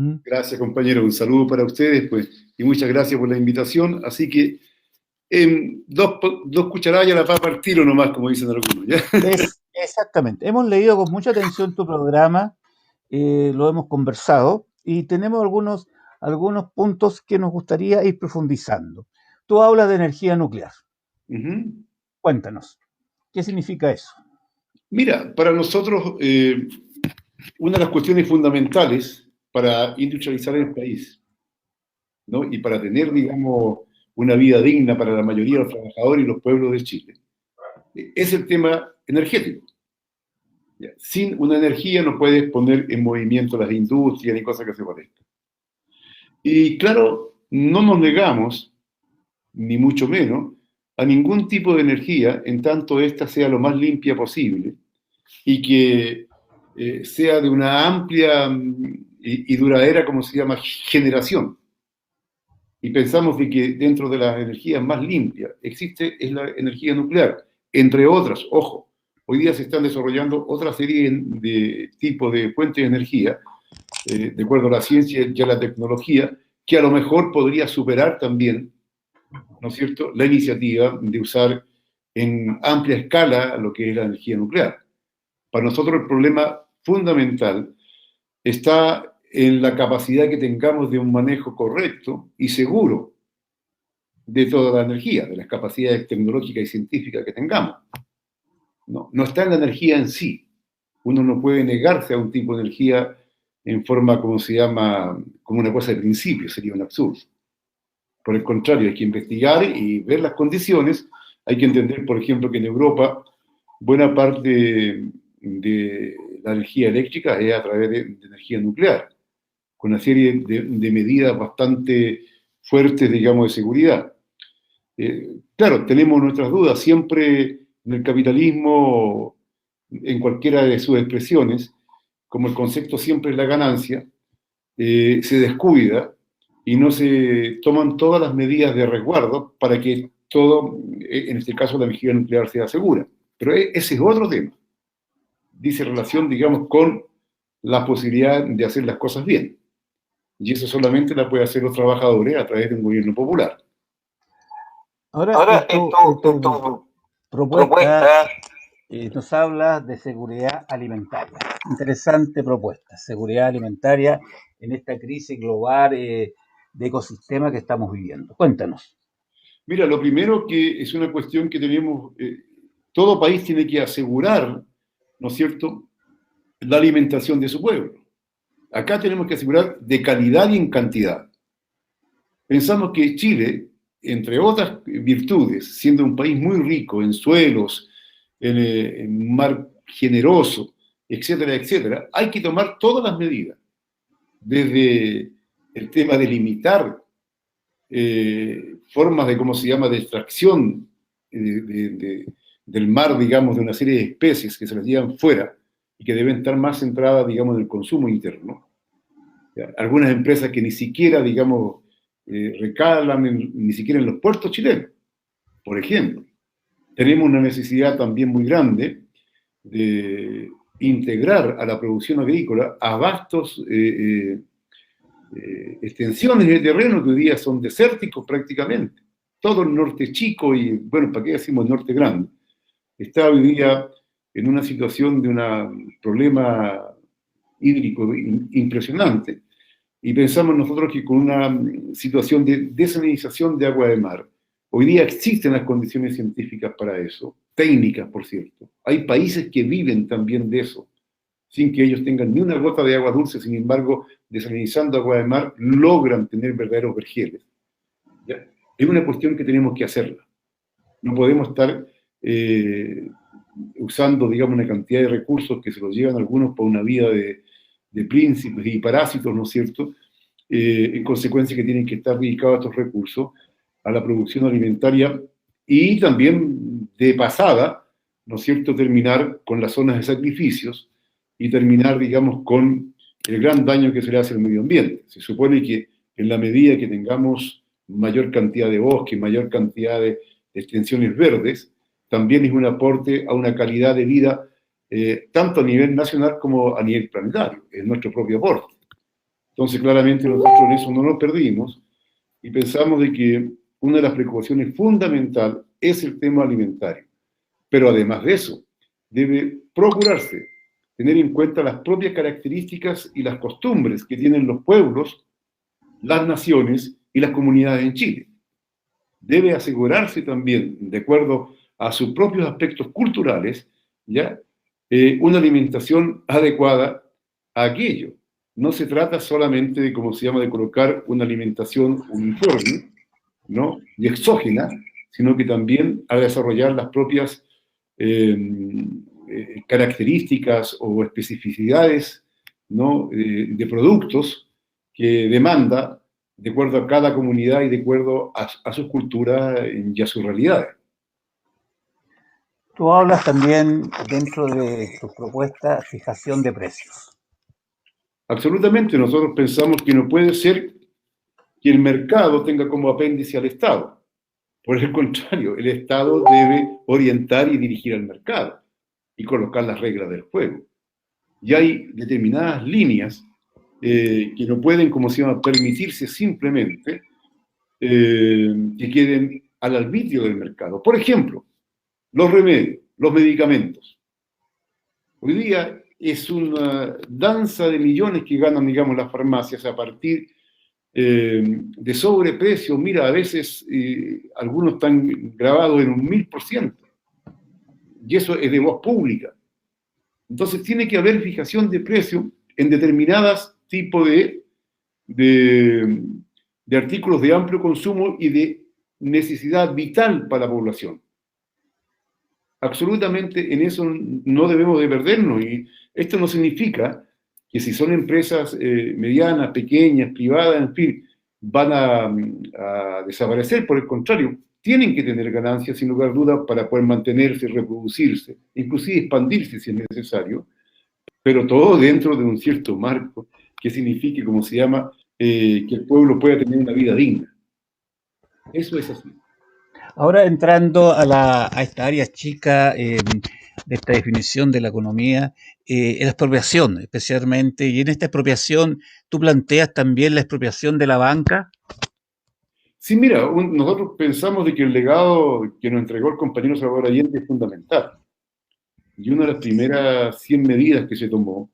¿Mm? Gracias, compañero. Un saludo para ustedes, pues, y muchas gracias por la invitación. Así que dos cucharadas la papa al tiro nomás, como dicen algunos, ¿ya? Exactamente. Hemos leído con mucha atención tu programa, lo hemos conversado y tenemos algunos puntos que nos gustaría ir profundizando. Tú hablas de energía nuclear. Ujú. Cuéntanos, ¿qué significa eso? Mira, para nosotros, una de las cuestiones fundamentales para industrializar el país, ¿no? Y para tener, digamos, una vida digna para la mayoría de los trabajadores y los pueblos de Chile, es el tema energético. ¿Ya? Sin una energía no puedes poner en movimiento las industrias ni cosas que se parezcan. Y claro, no nos negamos, ni mucho menos, a ningún tipo de energía en tanto ésta sea lo más limpia posible y que sea de una amplia y duradera, como se llama, generación. Y pensamos de que dentro de las energías más limpias existe es la energía nuclear, entre otras, ojo, hoy día se están desarrollando otra serie de tipos de fuentes de energía, de acuerdo a la ciencia y a la tecnología, que a lo mejor podría superar también, ¿no es cierto?, la iniciativa de usar en amplia escala lo que es la energía nuclear. Para nosotros el problema fundamental está en la capacidad que tengamos de un manejo correcto y seguro de toda la energía, de las capacidades tecnológicas y científicas que tengamos. No está en la energía en sí. Uno no puede negarse a un tipo de energía en forma, como se llama, como una cosa de principio, sería un absurdo. Por el contrario, hay que investigar y ver las condiciones. Hay que entender, por ejemplo, que en Europa buena parte de la energía eléctrica es a través de energía nuclear, con una serie de medidas bastante fuertes, digamos, de seguridad. Claro, tenemos nuestras dudas. Siempre en el capitalismo, en cualquiera de sus expresiones, como el concepto siempre es la ganancia, se descuida y no se toman todas las medidas de resguardo para que todo, en este caso la energía nuclear, sea segura. Pero ese es otro tema. Dice relación, digamos, con la posibilidad de hacer las cosas bien. Y eso solamente la puede hacer los trabajadores a través de un gobierno popular. Ahora, Ahora, en tu tu propuesta propuesta. nos habla de seguridad alimentaria. Interesante propuesta, seguridad alimentaria en esta crisis global de ecosistema que estamos viviendo. Cuéntanos. Mira, lo primero que es una cuestión que tenemos, todo país tiene que asegurar, ¿no es cierto?, la alimentación de su pueblo. Acá tenemos que asegurar de calidad y en cantidad. Pensamos que Chile, entre otras virtudes, siendo un país muy rico en suelos, en un mar generoso, etcétera, etcétera, hay que tomar todas las medidas, desde el tema de limitar formas de, ¿cómo se llama?, de extracción del mar, digamos, de una serie de especies que se las llevan fuera y que deben estar más centradas, digamos, en el consumo interno. ¿Ya? Algunas empresas que ni siquiera, digamos, recalan ni siquiera en los puertos chilenos, por ejemplo. Tenemos una necesidad también muy grande de integrar a la producción agrícola a vastos extensiones de terreno que hoy día son desérticos prácticamente. Todo el norte chico y, bueno, ¿para qué decimos el norte grande? Está hoy día en una situación de un problema hídrico impresionante y pensamos nosotros que con una situación de desalinización de agua de mar, hoy día existen las condiciones científicas para eso, técnicas, por cierto. Hay países que viven también de eso, sin que ellos tengan ni una gota de agua dulce, sin embargo, desalinizando agua de mar, logran tener verdaderos vergeles. ¿Ya? Es una cuestión que tenemos que hacerla. No podemos estar usando, digamos, una cantidad de recursos que se los llevan algunos por una vida de príncipes y parásitos, ¿no es cierto? En consecuencia que tienen que estar dedicados a estos recursos, a la producción alimentaria y también de pasada, ¿no es cierto?, terminar con las zonas de sacrificios y terminar, digamos, con el gran daño que se le hace al medio ambiente. Se supone que en la medida que tengamos mayor cantidad de bosque, mayor cantidad de extensiones verdes, también es un aporte a una calidad de vida tanto a nivel nacional como a nivel planetario. Es nuestro propio aporte. Entonces, claramente nosotros en eso no nos perdimos y pensamos de que una de las preocupaciones fundamentales es el tema alimentario. Pero además de eso, debe procurarse tener en cuenta las propias características y las costumbres que tienen los pueblos, las naciones y las comunidades en Chile. Debe asegurarse también, de acuerdo a sus propios aspectos culturales, ¿ya? Una alimentación adecuada a aquello. No se trata solamente de, como se llama, de colocar una alimentación uniforme, ¿no? Y exógena, sino que también a desarrollar las propias características o especificidades, ¿no? De productos que demanda de acuerdo a cada comunidad y de acuerdo a su cultura y a sus realidades. Tú hablas también dentro de tus propuestas fijación de precios. Absolutamente, nosotros pensamos que no puede ser que el mercado tenga como apéndice al Estado. Por el contrario, el Estado debe orientar y dirigir al mercado y colocar las reglas del juego. Y hay determinadas líneas que no pueden, como se llama, permitirse simplemente que queden al arbitrio del mercado. Por ejemplo, los remedios, los medicamentos. Hoy día es una danza de millones que ganan, digamos, las farmacias a partir de sobreprecio. Mira, a veces algunos están grabados en un 1000%. Y eso es de voz pública. Entonces tiene que haber fijación de precio en determinados tipos de artículos de amplio consumo y de necesidad vital para la población. Absolutamente en eso no debemos de perdernos, y esto no significa que si son empresas medianas, pequeñas, privadas, en fin, van a desaparecer. Por el contrario, tienen que tener ganancias sin lugar a dudas para poder mantenerse, reproducirse, inclusive expandirse si es necesario, pero todo dentro de un cierto marco que signifique, como se llama, que el pueblo pueda tener una vida digna. Eso es así. Ahora entrando a esta área chica de esta definición de la economía, la expropiación especialmente, y en esta expropiación tú planteas también la expropiación de la banca. Sí, mira, nosotros pensamos de que el legado que nos entregó el compañero Salvador Allende es fundamental. Y una de las primeras 100 medidas que se tomó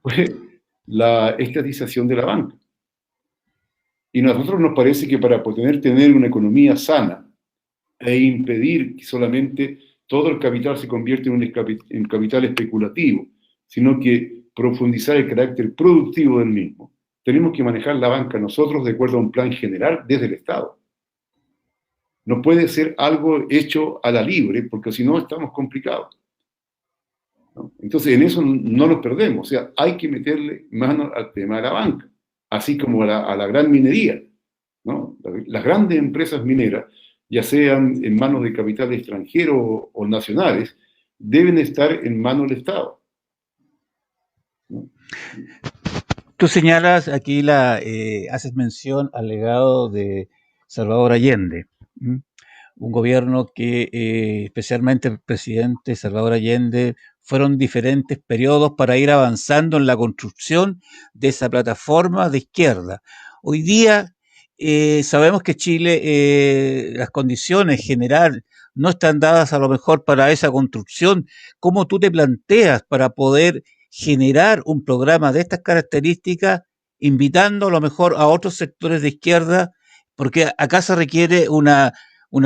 fue la estatización de la banca. Y a nosotros nos parece que para poder tener una economía sana e impedir que solamente todo el capital se convierta en capital especulativo, sino que profundizar el carácter productivo del mismo, tenemos que manejar la banca nosotros de acuerdo a un plan general desde el Estado. No puede ser algo hecho a la libre, porque si no estamos complicados, ¿no? Entonces, en eso no nos perdemos. O sea, hay que meterle mano al tema de la banca, así como a la gran minería, ¿no? Las grandes empresas mineras, ya sean en manos de capital extranjero o nacionales, deben estar en manos del Estado, ¿no? Tú señalas aquí, haces mención al legado de Salvador Allende, ¿m? Un gobierno que especialmente el presidente Salvador Allende fueron diferentes periodos para ir avanzando en la construcción de esa plataforma de izquierda. Hoy día sabemos que Chile, las condiciones generales no están dadas a lo mejor para esa construcción. ¿Cómo tú te planteas para poder generar un programa de estas características, invitando a lo mejor a otros sectores de izquierda? Porque acá se requiere una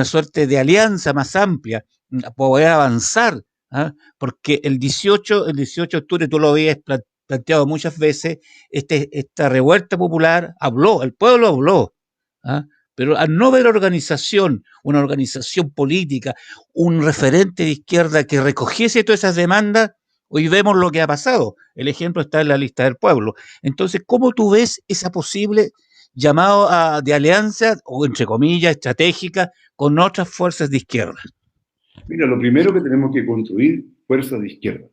suerte de alianza más amplia para poder avanzar, ¿ah? Porque el 18 de octubre, tú lo habías planteado muchas veces, esta revuelta popular habló, el pueblo habló, ¿ah? Pero al no ver organización, una organización política, un referente de izquierda que recogiese todas esas demandas, hoy vemos lo que ha pasado. El ejemplo está en la lista del pueblo. Entonces, ¿cómo tú ves esa posible llamado de alianza, o entre comillas, estratégica, con otras fuerzas de izquierda? Mira, lo primero que tenemos que construir fuerzas de izquierda.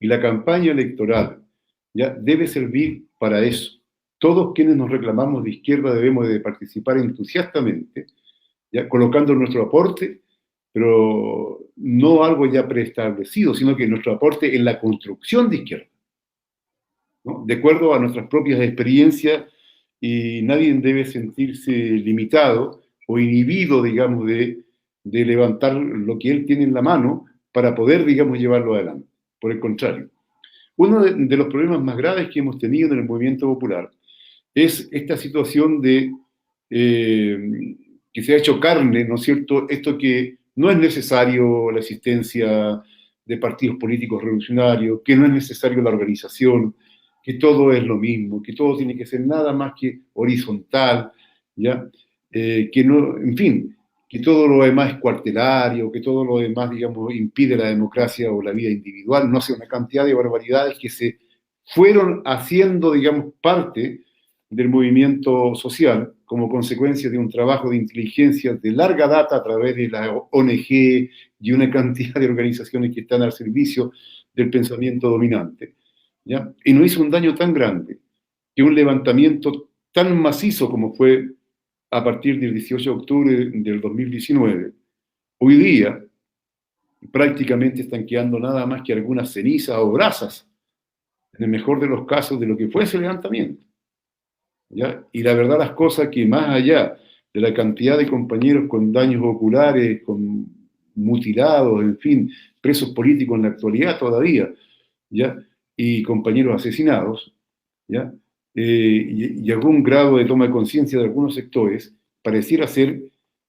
Y la campaña electoral ya debe servir para eso. Todos quienes nos reclamamos de izquierda debemos de participar entusiastamente, ya colocando nuestro aporte, pero no algo ya preestablecido, sino que nuestro aporte en la construcción de izquierda. ¿no? De acuerdo a nuestras propias experiencias, y nadie debe sentirse limitado o inhibido, digamos, de levantar lo que él tiene en la mano para poder, digamos, llevarlo adelante. Por el contrario, uno de los problemas más graves que hemos tenido en el movimiento popular es esta situación de que se ha hecho carne, ¿no es cierto?, esto que no es necesario la existencia de partidos políticos revolucionarios, que no es necesario la organización, que todo es lo mismo, que todo tiene que ser nada más que horizontal, ¿ya? Que no, en fin, que todo lo demás es cuartelario, que todo lo demás, digamos, impide la democracia o la vida individual, no sé, una cantidad de barbaridades que se fueron haciendo, digamos, parte del movimiento social como consecuencia de un trabajo de inteligencia de larga data a través de la ONG y una cantidad de organizaciones que están al servicio del pensamiento dominante, ¿ya? Y nos hizo un daño tan grande que un levantamiento tan macizo como fue a partir del 18 de octubre del 2019, hoy día prácticamente están quedando nada más que algunas cenizas o brasas, en el mejor de los casos, de lo que fue ese levantamiento, ¿ya? Y la verdad las cosas que más allá de la cantidad de compañeros con daños oculares, con mutilados, en fin, presos políticos en la actualidad todavía, ¿ya? Y compañeros asesinados, ¿ya? Y algún grado de toma de conciencia de algunos sectores, pareciera ser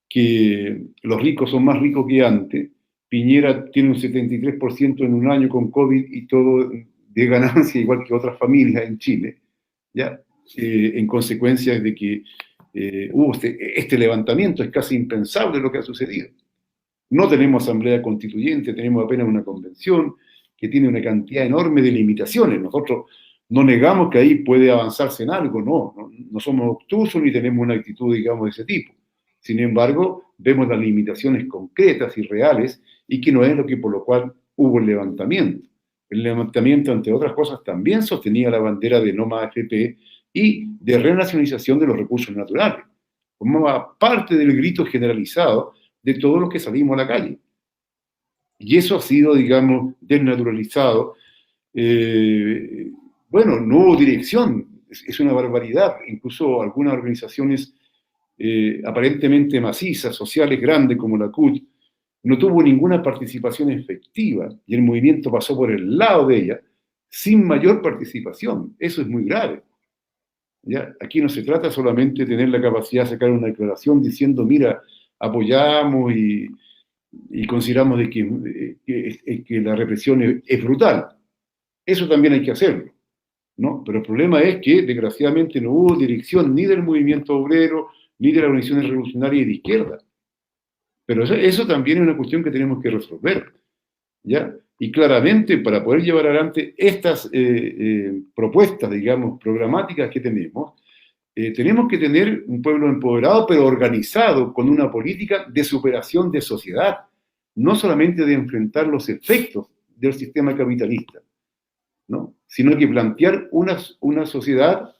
que los ricos son más ricos que antes. Piñera tiene un 73% en un año con COVID y todo de ganancia, igual que otras familias en Chile, ¿ya? En consecuencia de que hubo este levantamiento. Es casi impensable lo que ha sucedido. No tenemos asamblea constituyente, tenemos apenas una convención que tiene una cantidad enorme de limitaciones. Nosotros no negamos que ahí puede avanzarse en algo, no somos obtusos ni tenemos una actitud, digamos, de ese tipo. Sin embargo, vemos las limitaciones concretas y reales y que no es lo que por lo cual hubo el levantamiento. El levantamiento, entre otras cosas, también sostenía la bandera de no más AFP y de renacionalización de los recursos naturales. Formaba parte del grito generalizado de todos los que salimos a la calle. Y eso ha sido, digamos, desnaturalizado. Bueno, no hubo dirección, es una barbaridad. Incluso algunas organizaciones aparentemente macizas, sociales grandes como la CUT, no tuvo ninguna participación efectiva y el movimiento pasó por el lado de ella sin mayor participación. Eso es muy grave, ¿ya? Aquí no se trata solamente de tener la capacidad de sacar una declaración diciendo, mira, apoyamos y consideramos de que la represión es brutal. Eso también hay que hacerlo, ¿no? Pero el problema es que, desgraciadamente, no hubo dirección ni del movimiento obrero, ni de las organizaciones revolucionarias de izquierda. Pero eso también es una cuestión que tenemos que resolver, ¿ya? Y claramente, para poder llevar adelante estas propuestas, digamos, programáticas que tenemos que tener un pueblo empoderado, pero organizado, con una política de superación de sociedad, no solamente de enfrentar los efectos del sistema capitalista, ¿no? Sino que plantear una sociedad,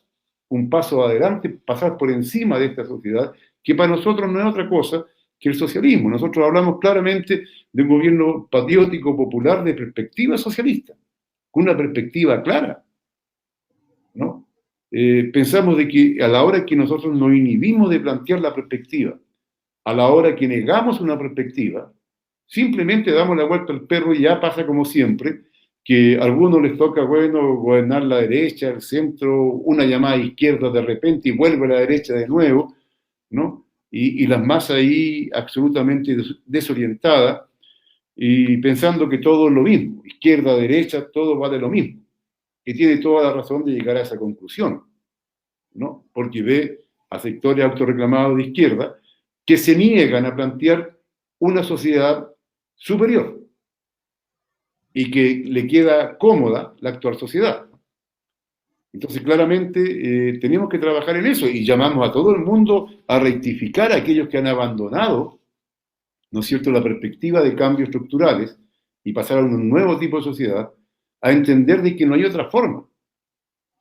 un paso adelante, pasar por encima de esta sociedad, que para nosotros no es otra cosa que el socialismo. Nosotros hablamos claramente de un gobierno patriótico, popular, de perspectiva socialista, con una perspectiva clara, ¿no? Pensamos de que a la hora que nosotros nos inhibimos de plantear la perspectiva, a la hora que negamos una perspectiva, simplemente damos la vuelta al perro y ya pasa como siempre, que a algunos les toca, bueno, gobernar la derecha, el centro, una llamada izquierda de repente y vuelve a la derecha de nuevo, ¿no? Y las masas ahí absolutamente desorientadas y pensando que todo es lo mismo, izquierda, derecha, todo vale lo mismo. Que tiene toda la razón de llegar a esa conclusión, ¿no? Porque ve a sectores autorreclamados de izquierda que se niegan a plantear una sociedad superior y que le queda cómoda la actual sociedad. Entonces, claramente, tenemos que trabajar en eso y llamamos a todo el mundo a rectificar a aquellos que han abandonado, ¿no es cierto?, la perspectiva de cambios estructurales y pasar a un nuevo tipo de sociedad, a entender de que no hay otra forma.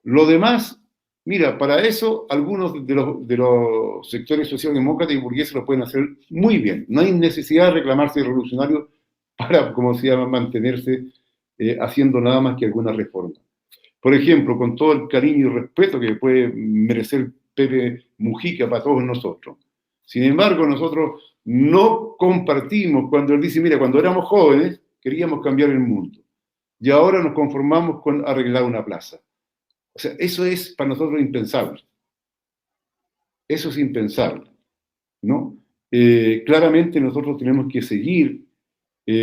Lo demás, mira, para eso algunos de los sectores socialdemócratas y burgueses lo pueden hacer muy bien. No hay necesidad de reclamarse revolucionario para, como se llama, mantenerse haciendo nada más que alguna reforma. por ejemplo, con todo el cariño y respeto que puede merecer Pepe Mujica para todos nosotros. Sin embargo, nosotros no compartimos cuando él dice, mira, cuando éramos jóvenes queríamos cambiar el mundo y ahora nos conformamos con arreglar una plaza. O sea, eso es para nosotros impensable. Eso es impensable, ¿no? Claramente nosotros tenemos que seguir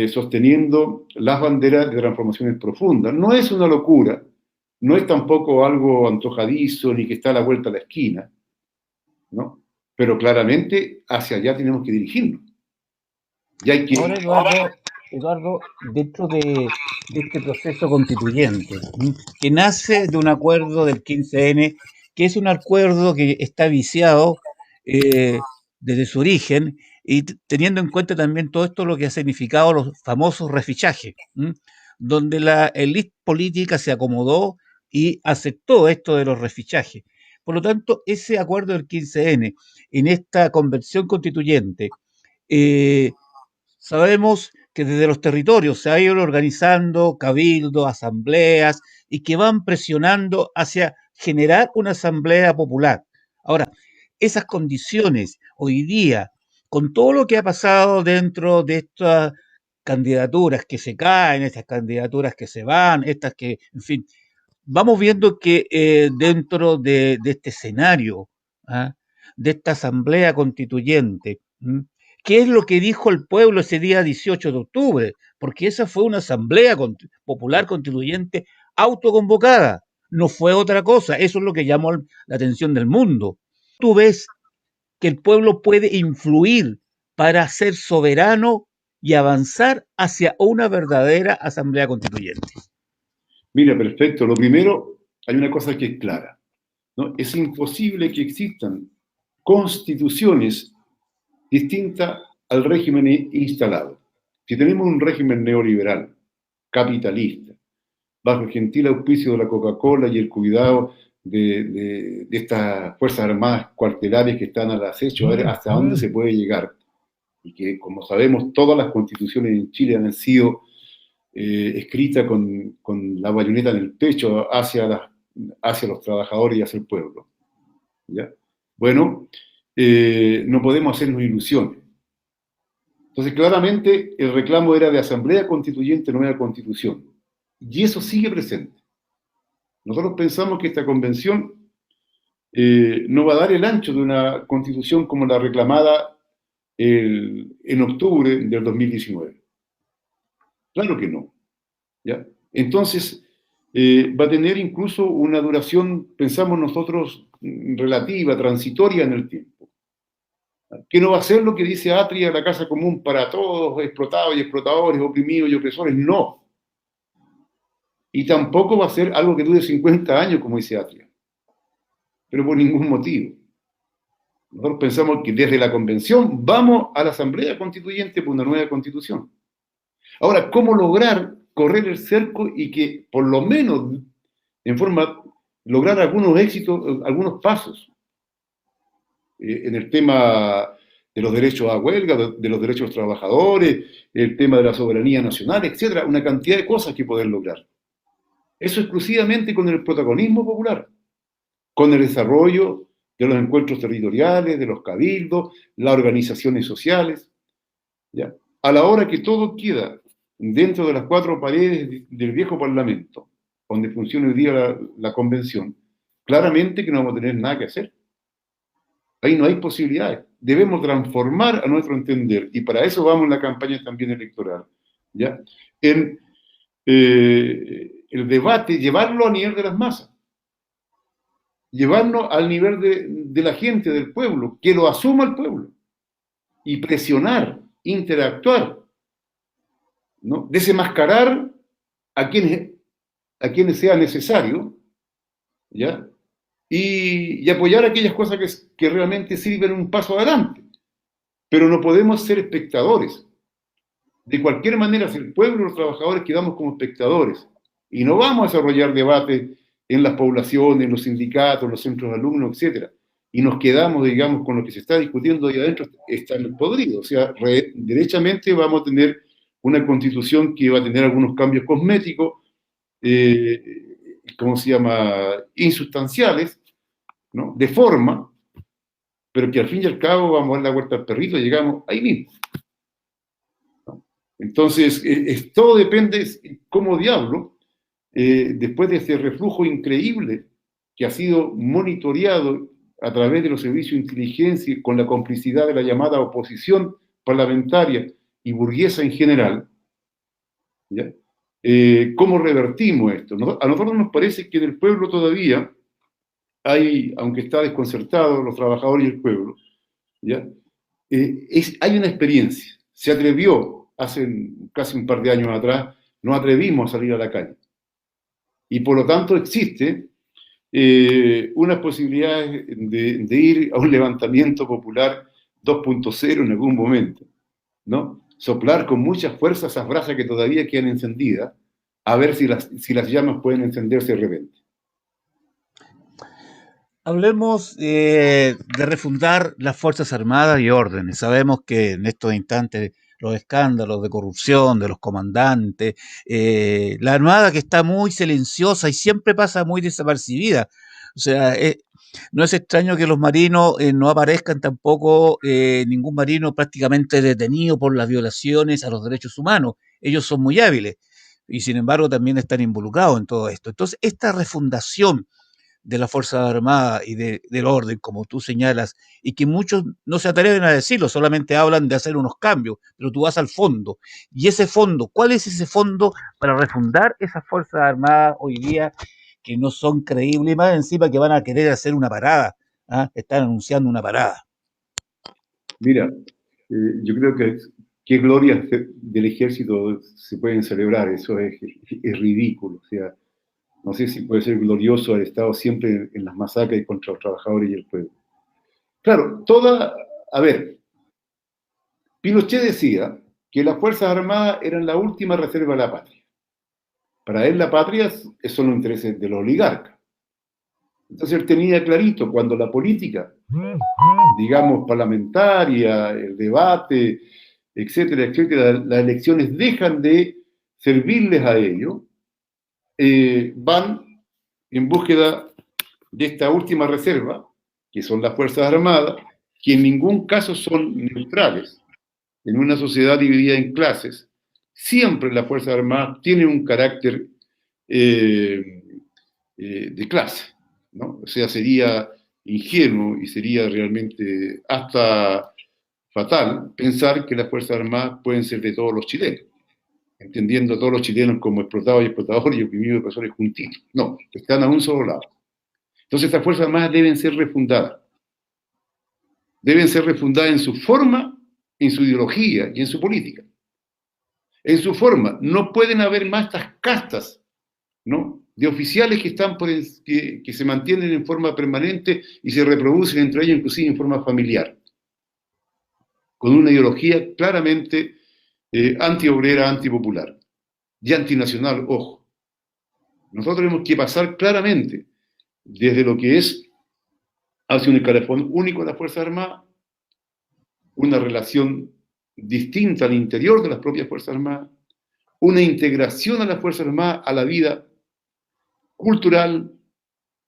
sosteniendo las banderas de transformaciones profundas. No es una locura, no es tampoco algo antojadizo ni que está a la vuelta de la esquina, ¿no? Pero claramente hacia allá tenemos que dirigirnos. Y hay que... Ahora, Eduardo, dentro de este proceso constituyente, que nace de un acuerdo del 15N, que es un acuerdo que está viciado desde su origen, y teniendo en cuenta también todo esto lo que ha significado los famosos refichajes, donde la élite política se acomodó y aceptó esto de los refichajes. Por lo tanto, ese acuerdo del 15N, en esta convención constituyente, eh, sabemos que desde los territorios se ha ido organizando cabildos, asambleas, y que van presionando hacia generar una asamblea popular. Ahora, esas condiciones hoy día, con todo lo que ha pasado dentro de estas candidaturas que se caen, estas candidaturas que se van, estas que, en fin, vamos viendo que dentro de este escenario, ¿ah? De esta asamblea constituyente, ¿qué es lo que dijo el pueblo ese día 18 de octubre? Porque esa fue una asamblea popular constituyente autoconvocada, no fue otra cosa, eso es lo que llamó la atención del mundo. Tú ves que el pueblo puede influir para ser soberano y avanzar hacia una verdadera asamblea constituyente. Mira, perfecto. Lo primero, hay una cosa que es clara, ¿no? Es imposible que existan constituciones distintas al régimen instalado. Si tenemos un régimen neoliberal, capitalista, bajo el gentil auspicio de la Coca-Cola y el cuidado de estas Fuerzas Armadas cuartelares que están al acecho, a ver hasta dónde se puede llegar. Y que, como sabemos, todas las constituciones en Chile han sido escritas con la bayoneta en el pecho hacia los trabajadores y hacia el pueblo. ¿Ya? Bueno, no podemos hacernos ilusiones. Entonces, claramente, el reclamo era de asamblea constituyente, no era constitución. Y eso sigue presente. Nosotros pensamos que esta convención no va a dar el ancho de una constitución como la reclamada en octubre del 2019. Claro que no. ¿Ya? Entonces, va a tener incluso una duración, pensamos nosotros, relativa, transitoria en el tiempo. Que no va a ser lo que dice Atria, la casa común para todos, explotados y explotadores, oprimidos y opresores, no. Y tampoco va a ser algo que dure 50 años, como dice Atria. Pero por ningún motivo. Nosotros pensamos que desde la convención vamos a la asamblea constituyente por una nueva constitución. Ahora, ¿cómo lograr correr el cerco y que por lo menos lograr algunos éxitos, algunos pasos en el tema de los derechos a huelga, de los derechos de los trabajadores, el tema de la soberanía nacional, etcétera, una cantidad de cosas que poder lograr? Eso exclusivamente con el protagonismo popular, con el desarrollo de los encuentros territoriales, de los cabildos, las organizaciones sociales. ¿Ya? A la hora que todo queda dentro de las cuatro paredes del viejo Parlamento, donde funciona hoy día la convención, claramente que no vamos a tener nada que hacer. Ahí no hay posibilidades. Debemos transformar a nuestro entender, y para eso vamos en la campaña también electoral, ¿ya? En el debate, llevarlo a nivel de las masas, llevarlo al nivel de la gente, del pueblo, que lo asuma el pueblo, y presionar, interactuar, ¿no? Desenmascarar a quienes sea necesario, ¿ya? Y apoyar aquellas cosas que realmente sirven un paso adelante. Pero no podemos ser espectadores. De cualquier manera, si el pueblo y los trabajadores quedamos como espectadores y no vamos a desarrollar debate en las poblaciones, en los sindicatos, en los centros de alumnos, etc., y nos quedamos, digamos, con lo que se está discutiendo ahí adentro, están podridos. O sea, derechamente vamos a tener una constitución que va a tener algunos cambios cosméticos, ¿cómo se llama?, insustanciales, ¿no?, de forma, pero que al fin y al cabo vamos a dar la vuelta al perrito y llegamos ahí mismo, ¿no? Entonces, todo depende cómo diablo, después de ese reflujo increíble que ha sido monitoreado a través de los servicios de inteligencia con la complicidad de la llamada oposición parlamentaria y burguesa en general, ¿ya? ¿Cómo revertimos esto? A nosotros nos parece que en el pueblo todavía hay, aunque está desconcertado, los trabajadores y el pueblo, ¿ya? Hay una experiencia. Se atrevió, hace casi un par de años atrás, nos atrevimos a salir a la calle. Y por lo tanto existe una posibilidad de ir a un levantamiento popular 2.0 en algún momento, ¿no? Soplar con mucha fuerza esas brasas que todavía quedan encendidas, a ver si las llamas pueden encenderse de repente. Hablemos de refundar las Fuerzas Armadas y órdenes. Sabemos que en estos instantes los escándalos de corrupción de los comandantes, la Armada que está muy silenciosa y siempre pasa muy desapercibida. O sea, no es extraño que los marinos no aparezcan tampoco, ningún marino prácticamente detenido por las violaciones a los derechos humanos. Ellos son muy hábiles y sin embargo también están involucrados en todo esto. Entonces, esta refundación de las Fuerzas Armadas y del orden, como tú señalas, y que muchos no se atreven a decirlo, solamente hablan de hacer unos cambios, pero tú vas al fondo. Y ese fondo, ¿cuál es ese fondo para refundar esas Fuerzas Armadas hoy día que no son creíbles y más encima que van a querer hacer una parada? ¿Ah? Están anunciando una parada. Mira, yo creo que qué glorias del ejército se pueden celebrar, eso es ridículo. O sea, no sé si puede ser glorioso haber estado siempre en las masacres contra los trabajadores y el pueblo. Claro, a ver, Pinochet decía que las Fuerzas Armadas eran la última reserva de la patria. Para él la patria son los intereses de los oligarcas. Entonces él tenía clarito cuando la política, digamos, parlamentaria, el debate, etcétera, etcétera, las elecciones dejan de servirles a ellos, van en búsqueda de esta última reserva, que son las Fuerzas Armadas, que en ningún caso son neutrales. En una sociedad dividida en clases, siempre las Fuerzas Armadas tienen un carácter de clase, ¿no? O sea, sería ingenuo y sería realmente hasta fatal pensar que las Fuerzas Armadas pueden ser de todos los chilenos, entendiendo a todos los chilenos como explotados y explotadores y oprimidos y opresores juntitos. No, están a un solo lado. Entonces estas Fuerzas Armadas deben ser refundadas. Deben ser refundadas en su forma, en su ideología y en su política. En su forma, no pueden haber más estas castas, ¿no?, de oficiales que están que se mantienen en forma permanente y se reproducen entre ellos inclusive en forma familiar, con una ideología claramente antiobrera, antipopular y antinacional, ojo. Nosotros tenemos que pasar claramente desde lo que es hacia un escalafón único de las Fuerzas Armadas, una relación distinta al interior de las propias Fuerzas Armadas, una integración a las Fuerzas Armadas a la vida cultural,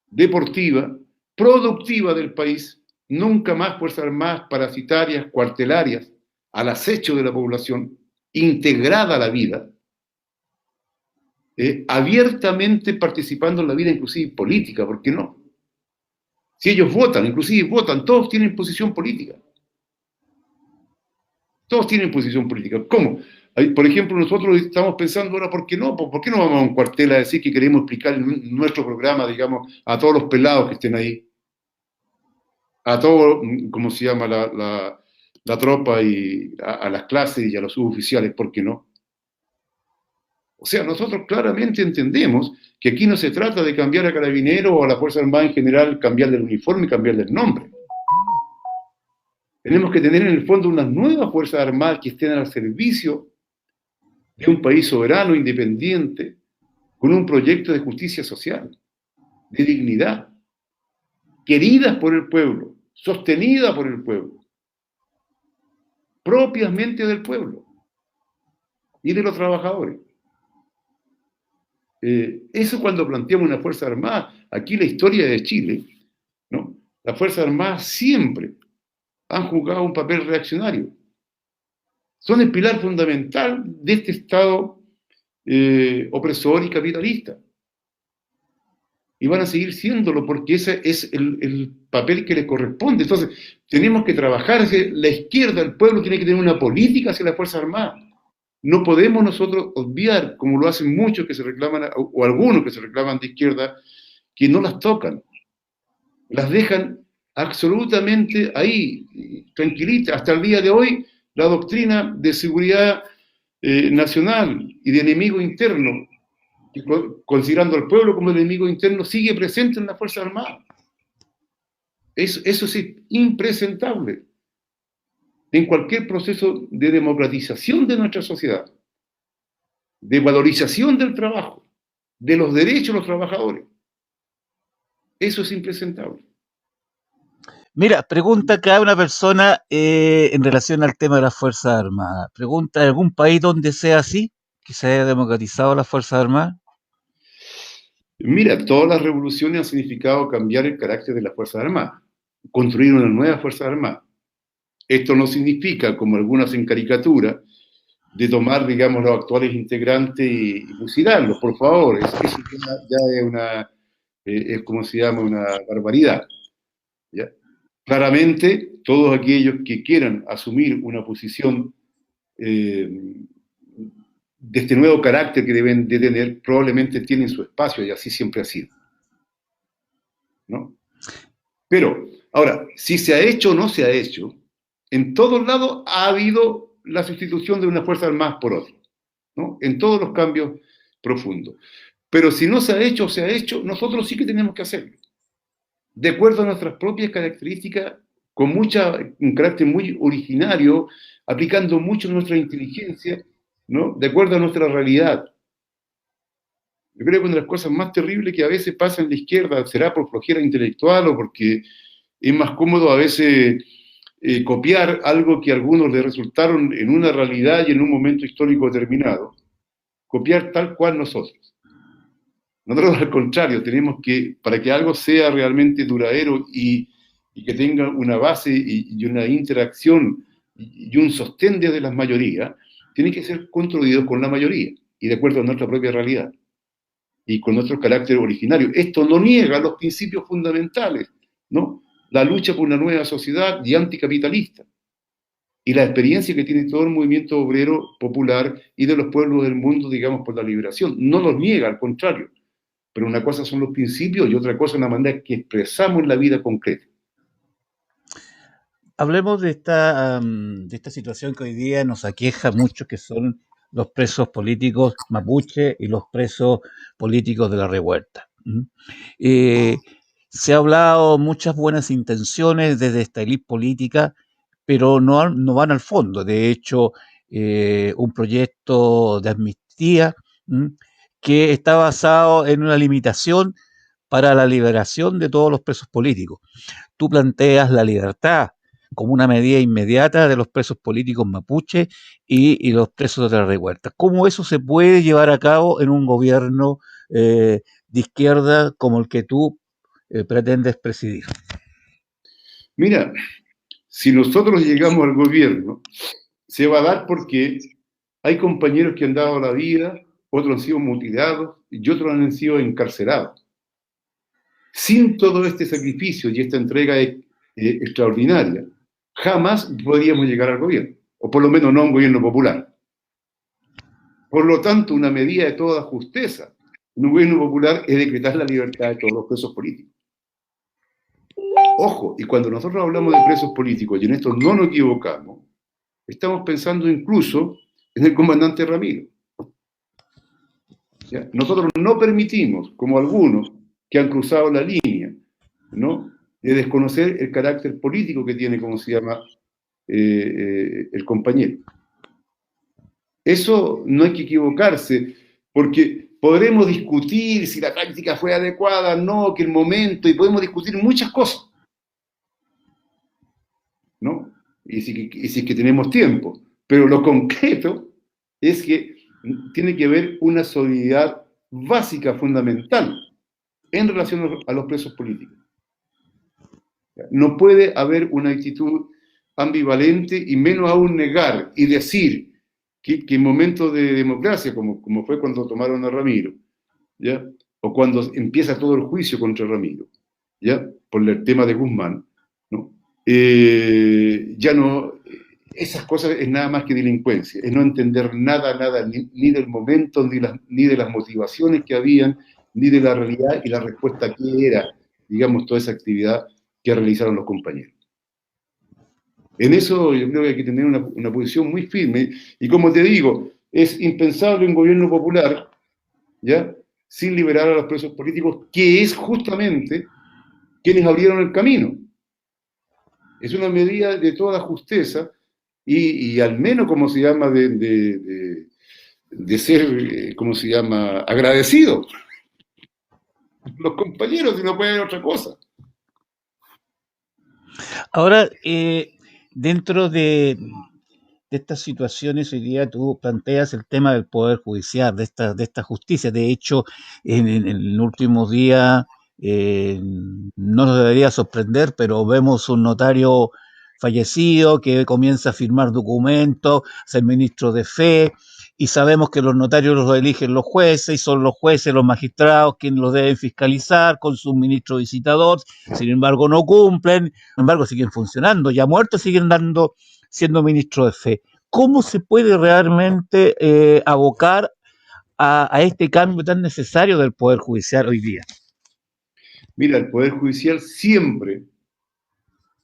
deportiva, productiva del país, nunca más Fuerzas Armadas parasitarias, cuartelarias, al acecho de la población, integrada a la vida, abiertamente participando en la vida inclusive política, ¿por qué no? Si ellos votan, inclusive votan, todos tienen posición política. Todos tienen posición política. ¿Cómo? Por ejemplo, nosotros estamos pensando ahora, ¿por qué no? ¿Por qué no vamos a un cuartel a decir que queremos explicar nuestro programa, digamos, a todos los pelados que estén ahí? A todo, ¿cómo se llama? La tropa y a las clases y a los suboficiales, ¿por qué no? O sea, nosotros claramente entendemos que aquí no se trata de cambiar a Carabineros o a la Fuerza Armada en general, cambiarle el uniforme y cambiarle el nombre. Tenemos que tener en el fondo unas nuevas Fuerzas Armadas que estén al servicio de un país soberano, independiente, con un proyecto de justicia social, de dignidad, queridas por el pueblo, sostenida por el pueblo, propiamente del pueblo y de los trabajadores. Eso cuando planteamos una Fuerza Armada, aquí la historia de Chile, ¿no? Las Fuerzas Armadas siempre han jugado un papel reaccionario. Son el pilar fundamental de este Estado opresor y capitalista. Y van a seguir siéndolo porque ese es el papel que les corresponde. Entonces, tenemos que trabajar hacia la izquierda, el pueblo tiene que tener una política hacia las Fuerzas Armadas. No podemos nosotros obviar, como lo hacen muchos que se reclaman, o algunos que se reclaman de izquierda, que no las tocan. Las dejan absolutamente ahí, tranquilitas. Hasta el día de hoy, la doctrina de seguridad nacional y de enemigo interno, considerando al pueblo como el enemigo interno, sigue presente en las Fuerzas Armadas. Eso sí, impresentable en cualquier proceso de democratización de nuestra sociedad, de valorización del trabajo, de los derechos de los trabajadores. Eso es impresentable. Mira, pregunta acá una persona en relación al tema de las Fuerzas Armadas. Pregunta, ¿en algún país donde sea así, que se haya democratizado las Fuerzas Armadas? Mira, todas las revoluciones han significado cambiar el carácter de las Fuerzas Armadas, construir una nueva Fuerza Armada. Esto no significa, como algunas en caricatura, de tomar, digamos, los actuales integrantes y fusilarlos, por favor. Eso ya es una, es como se llama, una barbaridad. ¿Ya? Claramente, todos aquellos que quieran asumir una posición de este nuevo carácter que deben de tener, probablemente tienen su espacio y así siempre ha sido. ¿No? Pero, ahora, si se ha hecho o no se ha hecho, en todos lados ha habido la sustitución de una fuerza armada por otra, ¿no? En todos los cambios profundos. Pero si no se ha hecho o se ha hecho, nosotros sí que tenemos que hacerlo. De acuerdo a nuestras propias características, con un carácter muy originario, aplicando mucho nuestra inteligencia, ¿no? De acuerdo a nuestra realidad. Yo creo que una de las cosas más terribles que a veces pasa en la izquierda será por flojera intelectual o porque es más cómodo a veces copiar algo que a algunos les resultaron en una realidad y en un momento histórico determinado. Copiar tal cual nosotros. Nosotros, al contrario, tenemos que, para que algo sea realmente duradero y que tenga una base y una interacción y un sostén desde las mayorías, tiene que ser construido con la mayoría y de acuerdo a nuestra propia realidad y con nuestro carácter originario. Esto no niega los principios fundamentales, ¿no? La lucha por una nueva sociedad y anticapitalista y la experiencia que tiene todo el movimiento obrero popular y de los pueblos del mundo, digamos, por la liberación. No los niega, al contrario. Pero una cosa son los principios y otra cosa es la manera que expresamos en la vida concreta. Hablemos de esta situación que hoy día nos aqueja mucho, que son los presos políticos mapuche y los presos políticos de la revuelta. Eh, Se ha hablado muchas buenas intenciones desde esta élite política, pero no van al fondo. De hecho, un proyecto de amnistía que está basado en una limitación para la liberación de todos los presos políticos. Tú planteas la libertad como una medida inmediata de los presos políticos mapuche y los presos de la revuelta. ¿Cómo eso se puede llevar a cabo en un gobierno de izquierda como el que tú pretendes presidir? Mira, si nosotros llegamos al gobierno, se va a dar porque hay compañeros que han dado la vida, otros han sido mutilados y otros han sido encarcelados. Sin todo este sacrificio y esta entrega extraordinaria, jamás podríamos llegar al gobierno, o por lo menos no a un gobierno popular. Por lo tanto, una medida de toda justeza en un gobierno popular es decretar la libertad de todos los presos políticos. Ojo, y cuando nosotros hablamos de presos políticos, y en esto no nos equivocamos, estamos pensando incluso en el comandante Ramiro. ¿Ya? Nosotros no permitimos, como algunos que han cruzado la línea, ¿no?, de desconocer el carácter político que tiene, como se llama, el compañero. Eso no hay que equivocarse, porque podremos discutir si la táctica fue adecuada, no, que el momento, y podemos discutir muchas cosas, ¿no? Y si es que tenemos tiempo. Pero lo concreto es que tiene que haber una solidaridad básica, fundamental, en relación a los presos políticos. No puede haber una actitud ambivalente y menos aún negar y decir que en momentos de democracia, como fue cuando tomaron a Ramiro, ¿ya? O cuando empieza todo el juicio contra Ramiro, ¿ya? Por el tema de Guzmán, ¿no? Ya no, esas cosas es nada más que delincuencia, es no entender nada, ni del momento, ni de las motivaciones que habían, ni de la realidad y la respuesta que era, digamos, toda esa actividad que realizaron los compañeros. En eso yo creo que hay que tener una posición muy firme, y como te digo, es impensable un gobierno popular, ¿ya?, sin liberar a los presos políticos, que es justamente quienes abrieron el camino. Es una medida de toda justeza y al menos, como se llama, de ser, ¿cómo se llama?, agradecido. Los compañeros, si no pueden otra cosa. Ahora, dentro de estas situaciones, hoy día tú planteas el tema del Poder Judicial, de esta justicia. De hecho, en el último día, no nos debería sorprender, pero vemos un notario fallecido que comienza a firmar documentos, ser ministro de fe, y sabemos que los notarios los eligen los jueces, y son los jueces, los magistrados, quienes los deben fiscalizar con su ministro visitador. Sin embargo, no cumplen, sin embargo, siguen funcionando, ya muertos siguen siendo ministro de fe. ¿Cómo se puede realmente abocar a este cambio tan necesario del Poder Judicial hoy día? Mira, el Poder Judicial siempre,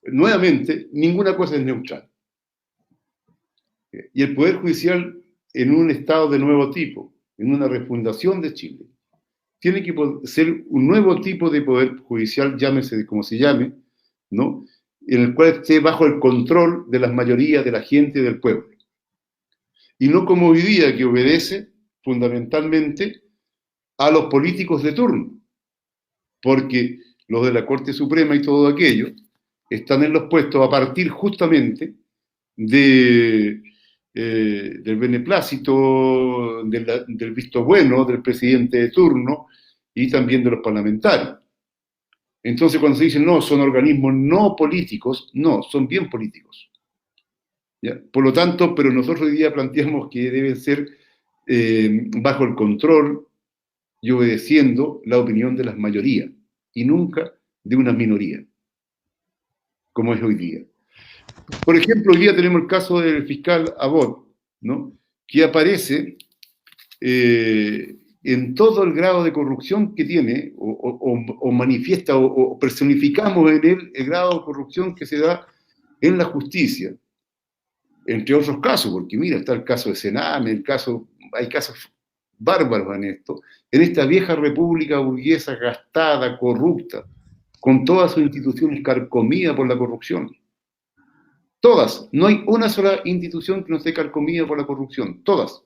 nuevamente, ninguna cosa es neutral. Y el Poder Judicial, en un Estado de nuevo tipo, en una refundación de Chile, tiene que ser un nuevo tipo de Poder Judicial, llámese como se llame, ¿no?, en el cual esté bajo el control de las mayorías de la gente y del pueblo. Y no como hoy día, que obedece fundamentalmente a los políticos de turno, porque los de la Corte Suprema y todo aquello están en los puestos a partir justamente del beneplácito, del visto bueno del presidente de turno y también de los parlamentarios. Entonces, cuando se dice no, son organismos no políticos, no, son bien políticos. ¿Ya? Por lo tanto, pero nosotros hoy día planteamos que deben ser bajo el control y obedeciendo la opinión de las mayorías y nunca de una minoría, como es hoy día. Por ejemplo, hoy día tenemos el caso del fiscal Abbott, ¿no?, que aparece en todo el grado de corrupción que tiene, o manifiesta, o personificamos en él el grado de corrupción que se da en la justicia, entre otros casos, porque mira, está el caso de Sename, hay casos bárbaros en esta vieja república burguesa gastada, corrupta, con todas sus instituciones carcomidas por la corrupción. Todas, no hay una sola institución que no esté carcomida por la corrupción, todas.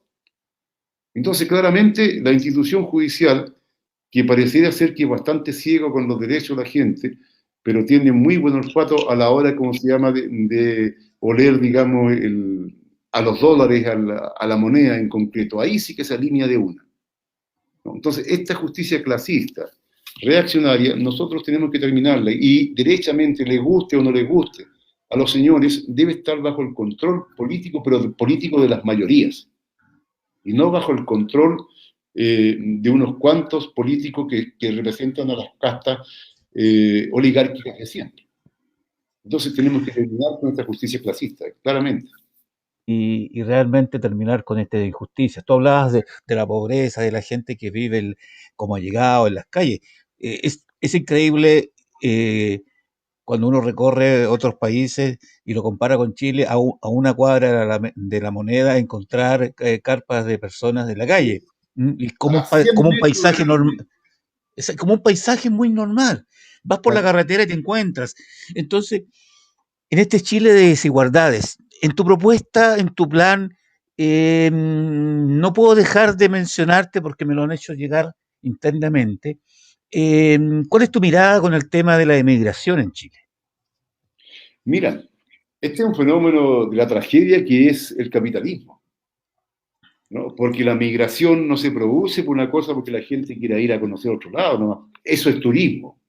Entonces, claramente, la institución judicial, que pareciera ser que es bastante ciego con los derechos de la gente, pero tiene muy buen olfato a la hora, como se llama, de oler, digamos, a los dólares, a la moneda en concreto. Ahí sí que se alinea de una, ¿no? Entonces, esta justicia clasista, reaccionaria, nosotros tenemos que terminarla, y derechamente, le guste o no le guste a los señores, debe estar bajo el control político, pero político de las mayorías, y no bajo el control de unos cuantos políticos que representan a las castas oligárquicas de siempre. Entonces tenemos que terminar con esta justicia clasista, claramente. Y realmente terminar con esta injusticia. Tú hablabas de la pobreza, de la gente que vive como allegado en las calles. Es increíble cuando uno recorre otros países y lo compara con Chile, a una cuadra de la Moneda, encontrar carpas de personas de la calle. Y como un paisaje normal. Es como un paisaje muy normal. Vas por la carretera y te encuentras. Entonces, en este Chile de desigualdades, en tu propuesta, en tu plan, no puedo dejar de mencionarte, porque me lo han hecho llegar internamente, ¿cuál es tu mirada con el tema de la emigración en Chile? Mira, este es un fenómeno de la tragedia que es el capitalismo. ¿no? Porque la migración no se produce por una cosa porque la gente quiera ir a conocer otro lado, ¿no? Eso es turismo,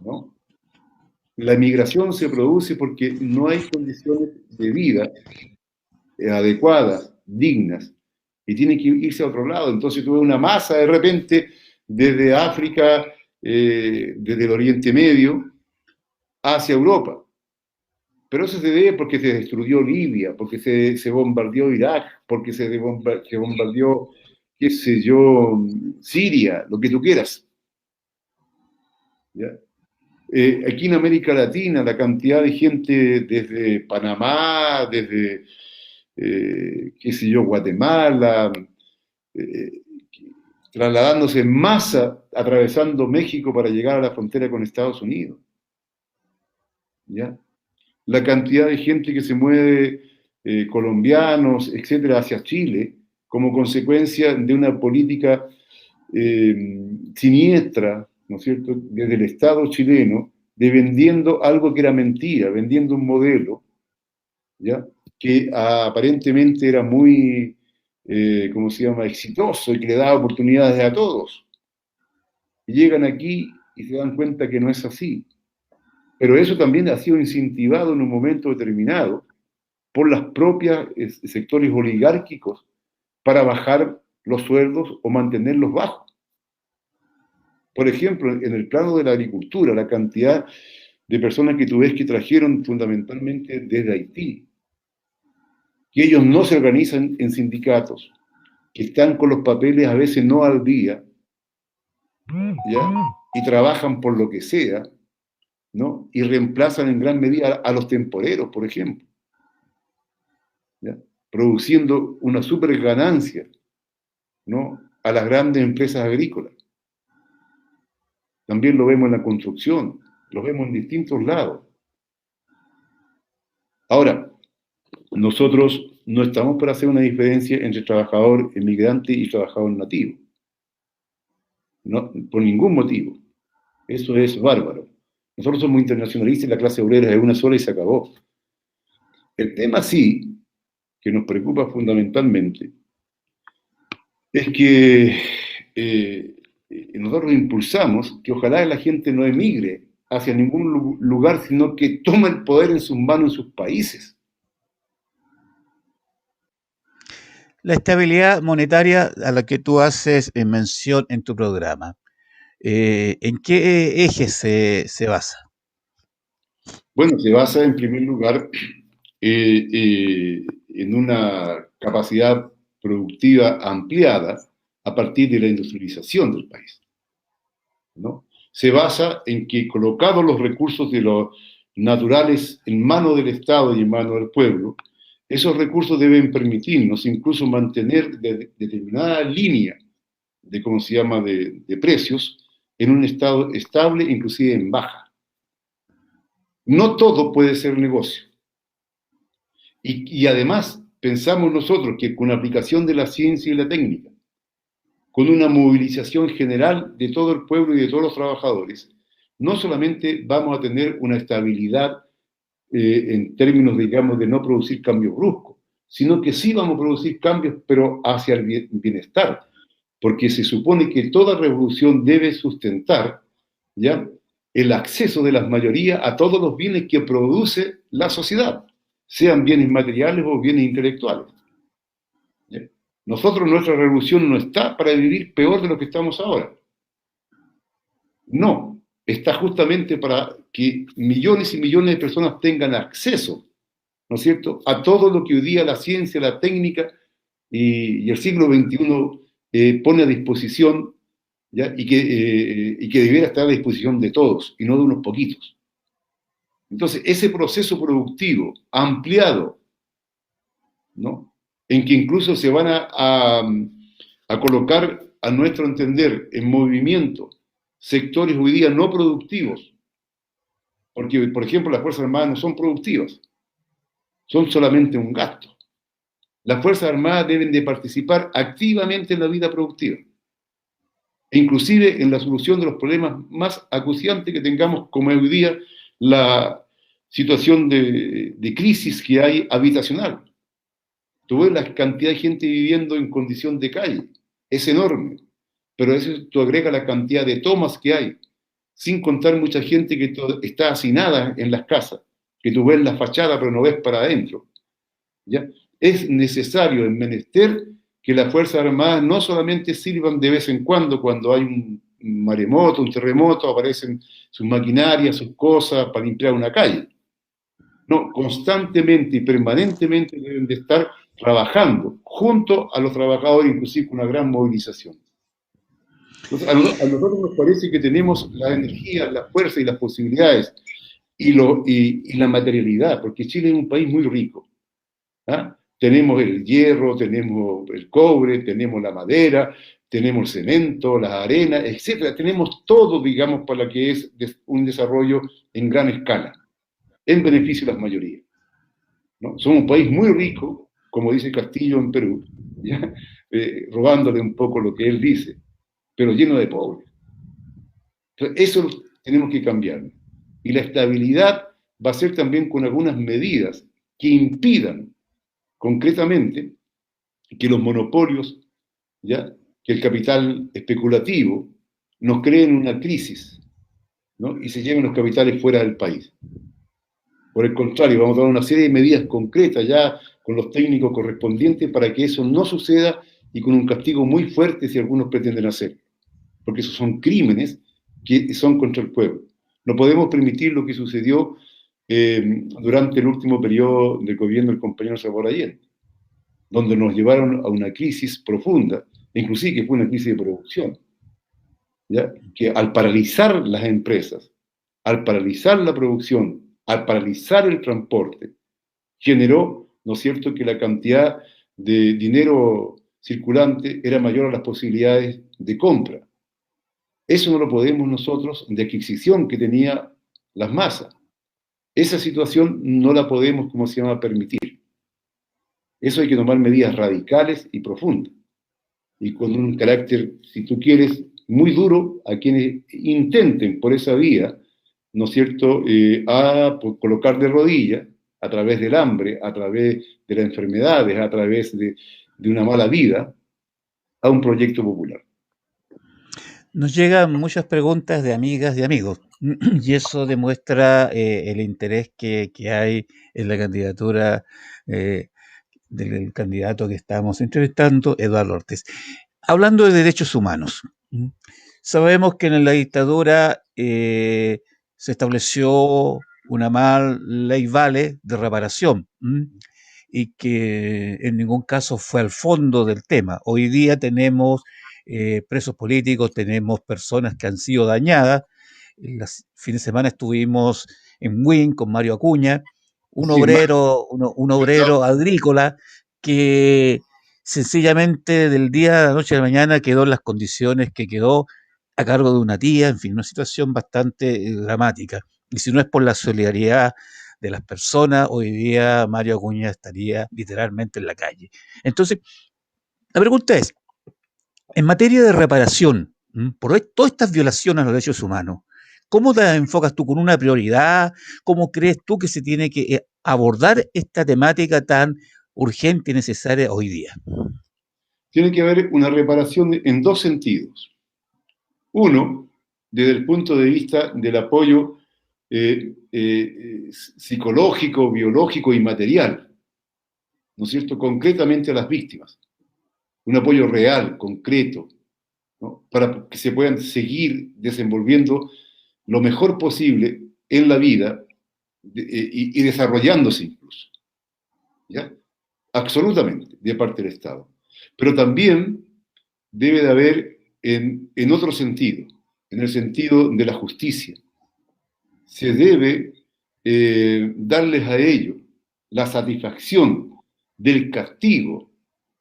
¿no? La migración se produce porque no hay condiciones de vida adecuadas, dignas, y tienen que irse a otro lado. Entonces tuve una masa de repente desde África, desde el Oriente Medio, hacia Europa. Pero eso se debe porque se destruyó Libia, porque se bombardeó Irak, porque se bombardeó, qué sé yo, Siria, lo que tú quieras. ¿Ya? Aquí en América Latina, la cantidad de gente desde Panamá, desde, qué sé yo, Guatemala, eh, trasladándose en masa, atravesando México para llegar a la frontera con Estados Unidos. ¿Ya? La cantidad de gente que se mueve, colombianos, etcétera, hacia Chile, como consecuencia de una política siniestra, ¿no es cierto?, desde el Estado chileno, de vendiendo algo que era mentira, vendiendo un modelo, ¿ya?, que aparentemente era muy, ¿cómo se llama?, exitoso y que le daba oportunidades a todos. Y llegan aquí y se dan cuenta que no es así. Pero eso también ha sido incentivado en un momento determinado por las propias sectores oligárquicos para bajar los sueldos o mantenerlos bajos. Por ejemplo, en el plano de la agricultura, la cantidad de personas que tú ves que trajeron fundamentalmente desde Haití, que ellos no se organizan en sindicatos, que están con los papeles a veces no al día, ¿ya? Y trabajan por lo que sea, ¿no? Y reemplazan en gran medida a los temporeros, por ejemplo, ¿ya? Produciendo una super ganancia, ¿no?, a las grandes empresas agrícolas. También lo vemos en la construcción, lo vemos en distintos lados. Ahora, nosotros no estamos para hacer una diferencia entre trabajador emigrante y trabajador nativo. No, por ningún motivo. Eso es bárbaro. Nosotros somos internacionalistas y la clase obrera es una sola y se acabó. El tema sí, que nos preocupa fundamentalmente, es que nosotros impulsamos que ojalá la gente no emigre hacia ningún lugar, sino que tome el poder en sus manos en sus países. La estabilidad monetaria a la que tú haces mención en tu programa, ¿en qué eje se basa? Bueno, se basa en primer lugar en una capacidad productiva ampliada a partir de la industrialización del país, ¿no? Se basa en que colocados los recursos de los naturales en manos del Estado y en manos del pueblo, esos recursos deben permitirnos incluso mantener determinada línea de, ¿cómo se llama?, de precios en un estado estable, inclusive en baja. No todo puede ser negocio. Y además, pensamos nosotros que con la aplicación de la ciencia y la técnica, con una movilización general de todo el pueblo y de todos los trabajadores, no solamente vamos a tener una estabilidad en términos, digamos, de no producir cambios bruscos, sino que sí vamos a producir cambios, pero hacia el bienestar, porque se supone que toda revolución debe sustentar, ¿ya?, el acceso de las mayorías a todos los bienes que produce la sociedad, sean bienes materiales o bienes intelectuales. ¿Ya? Nosotros, nuestra revolución no está para vivir peor de lo que estamos ahora. No, está justamente para que millones y millones de personas tengan acceso, ¿no es cierto?, a todo lo que hoy día la ciencia, la técnica y el siglo XXI pone a disposición, ¿ya?, y que debiera estar a disposición de todos y no de unos poquitos. Entonces, ese proceso productivo ampliado, ¿no?, en que incluso se van a colocar, a nuestro entender, en movimiento sectores hoy día no productivos, porque, por ejemplo, las Fuerzas Armadas no son productivas, son solamente un gasto. Las Fuerzas Armadas deben de participar activamente en la vida productiva, e inclusive en la solución de los problemas más acuciantes que tengamos, como hoy día la situación de crisis que hay habitacional. Tú ves la cantidad de gente viviendo en condición de calle, es enorme, pero a eso tú agregas la cantidad de tomas que hay, sin contar mucha gente que está hacinada en las casas, que tú ves la fachada pero no ves para adentro. ¿Ya? Es necesario, es menester, que las Fuerzas Armadas no solamente sirvan de vez en cuando hay un maremoto, un terremoto, aparecen sus maquinarias, sus cosas para limpiar una calle. No, constantemente y permanentemente deben de estar trabajando junto a los trabajadores, inclusive con una gran movilización. Entonces, a nosotros nos parece que tenemos la energía, la fuerza y las posibilidades y la materialidad, porque Chile es un país muy rico. ¿Ah? Tenemos el hierro, tenemos el cobre, tenemos la madera, tenemos el cemento, las arenas, etcétera. Tenemos todo, digamos, para lo que es un desarrollo en gran escala, en beneficio de las mayorías, ¿no? Somos un país muy rico, como dice Castillo en Perú, ¿ya? Robándole un poco lo que él dice, pero lleno de pobres. Entonces, eso tenemos que cambiar. Y la estabilidad va a ser también con algunas medidas que impidan concretamente que los monopolios, ¿ya?, que el capital especulativo nos creen una crisis, ¿no?, y se lleven los capitales fuera del país. Por el contrario, vamos a tomar una serie de medidas concretas ya con los técnicos correspondientes para que eso no suceda y con un castigo muy fuerte si algunos pretenden hacer. Porque esos son crímenes que son contra el pueblo. No podemos permitir lo que sucedió durante el último periodo del gobierno del compañero Salvador Allende, donde nos llevaron a una crisis profunda, inclusive que fue una crisis de producción, ¿ya? Que al paralizar las empresas, al paralizar la producción, al paralizar el transporte, generó, ¿no es cierto?, que la cantidad de dinero circulante era mayor a las posibilidades de compra. Eso no lo podemos nosotros, de adquisición que tenía las masas. Esa situación no la podemos, como se llama, permitir. Eso hay que tomar medidas radicales y profundas. Y con un carácter, si tú quieres, muy duro a quienes intenten por esa vía, ¿no es cierto?, colocar de rodillas, a través del hambre, a través de las enfermedades, a través de una mala vida, a un proyecto popular. Nos llegan muchas preguntas de amigas y amigos, y eso demuestra el interés que hay en la candidatura del candidato que estamos entrevistando, Eduardo Ortiz. Hablando de derechos humanos, sabemos que en la dictadura se estableció una mal ley Vale de reparación y que en ningún caso fue al fondo del tema. Hoy día tenemos presos políticos, tenemos personas que han sido dañadas. El fin de semana estuvimos en Wynn con Mario Acuña, un obrero agrícola que sencillamente del día a la noche a la mañana quedó en las condiciones que quedó a cargo de una tía, en fin, una situación bastante dramática. Y si no es por la solidaridad de las personas, hoy día Mario Acuña estaría literalmente en la calle. Entonces, la pregunta es, en materia de reparación, por todas estas violaciones a los derechos humanos, ¿cómo te enfocas tú con una prioridad? ¿Cómo crees tú que se tiene que abordar esta temática tan urgente y necesaria hoy día? Tiene que haber una reparación en dos sentidos. Uno, desde el punto de vista del apoyo psicológico, biológico y material, ¿no es cierto?, concretamente a las víctimas. Un apoyo real, concreto, ¿no?, para que se puedan seguir desenvolviendo lo mejor posible en la vida y desarrollándose incluso. ¿Ya? Absolutamente, de parte del Estado. Pero también debe de haber en otro sentido, en el sentido de la justicia. Se debe darles a ellos la satisfacción del castigo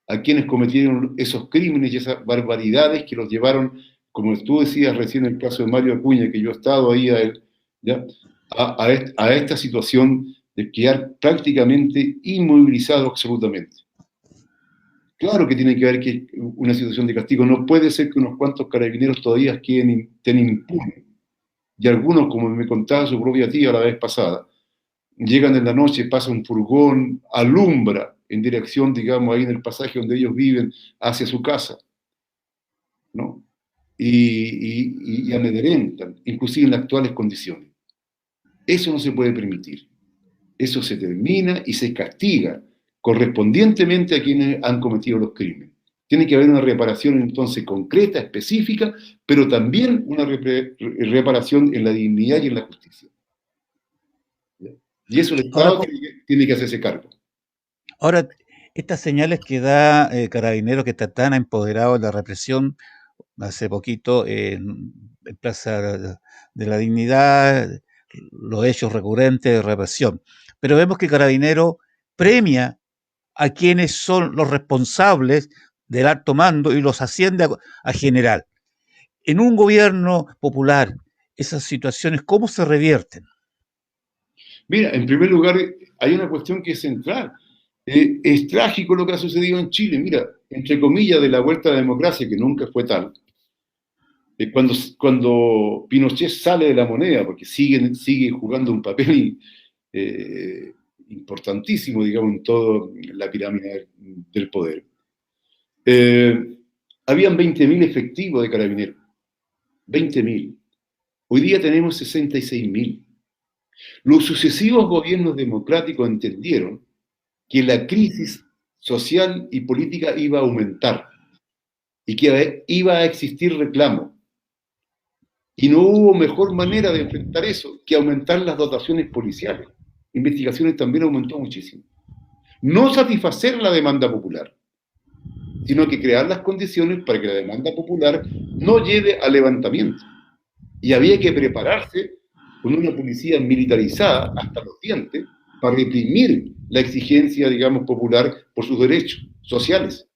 a quienes cometieron esos crímenes y esas barbaridades que los llevaron, como tú decías recién en el caso de Mario Acuña, que yo he estado ahí a él, ¿ya?, a esta situación de quedar prácticamente inmovilizado absolutamente. Claro que tiene que haber una situación de castigo. No puede ser que unos cuantos carabineros todavía estén impunes. Y algunos, como me contaba su propia tía la vez pasada, llegan en la noche, pasa un furgón, alumbra en dirección, digamos, ahí en el pasaje donde ellos viven, hacia su casa, ¿no? Y amedrentan, inclusive en las actuales condiciones. Eso no se puede permitir. Eso se termina y se castiga correspondientemente a quienes han cometido los crímenes. Tiene que haber una reparación entonces concreta, específica, pero también una reparación en la dignidad y en la justicia. Y eso el Ahora, Estado tiene que hacerse cargo. ahora estas señales que da Carabineros, que está tan empoderado en la represión, hace poquito en Plaza de la Dignidad, los hechos recurrentes de represión. Pero vemos que Carabineros premia a quienes son los responsables del alto mando y los asciende a general. En un gobierno popular, esas situaciones, ¿cómo se revierten? Mira, en primer lugar, hay una cuestión que es central. Es trágico lo que ha sucedido en Chile. Mira, entre comillas, de la vuelta a la democracia, que nunca fue tal, cuando Pinochet sale de la moneda, porque sigue jugando un papel importantísimo, digamos, en toda la pirámide del poder, habían 20.000 efectivos de carabineros. 20.000. Hoy día tenemos 66.000. Los sucesivos gobiernos democráticos entendieron que la crisis social y política iba a aumentar y que iba a existir reclamo. Y no hubo mejor manera de enfrentar eso que aumentar las dotaciones policiales. Investigaciones también aumentó muchísimo. No satisfacer la demanda popular, sino que crear las condiciones para que la demanda popular no lleve al levantamiento. Y había que prepararse con una policía militarizada hasta los dientes para reprimir la exigencia, digamos, popular por sus derechos sociales.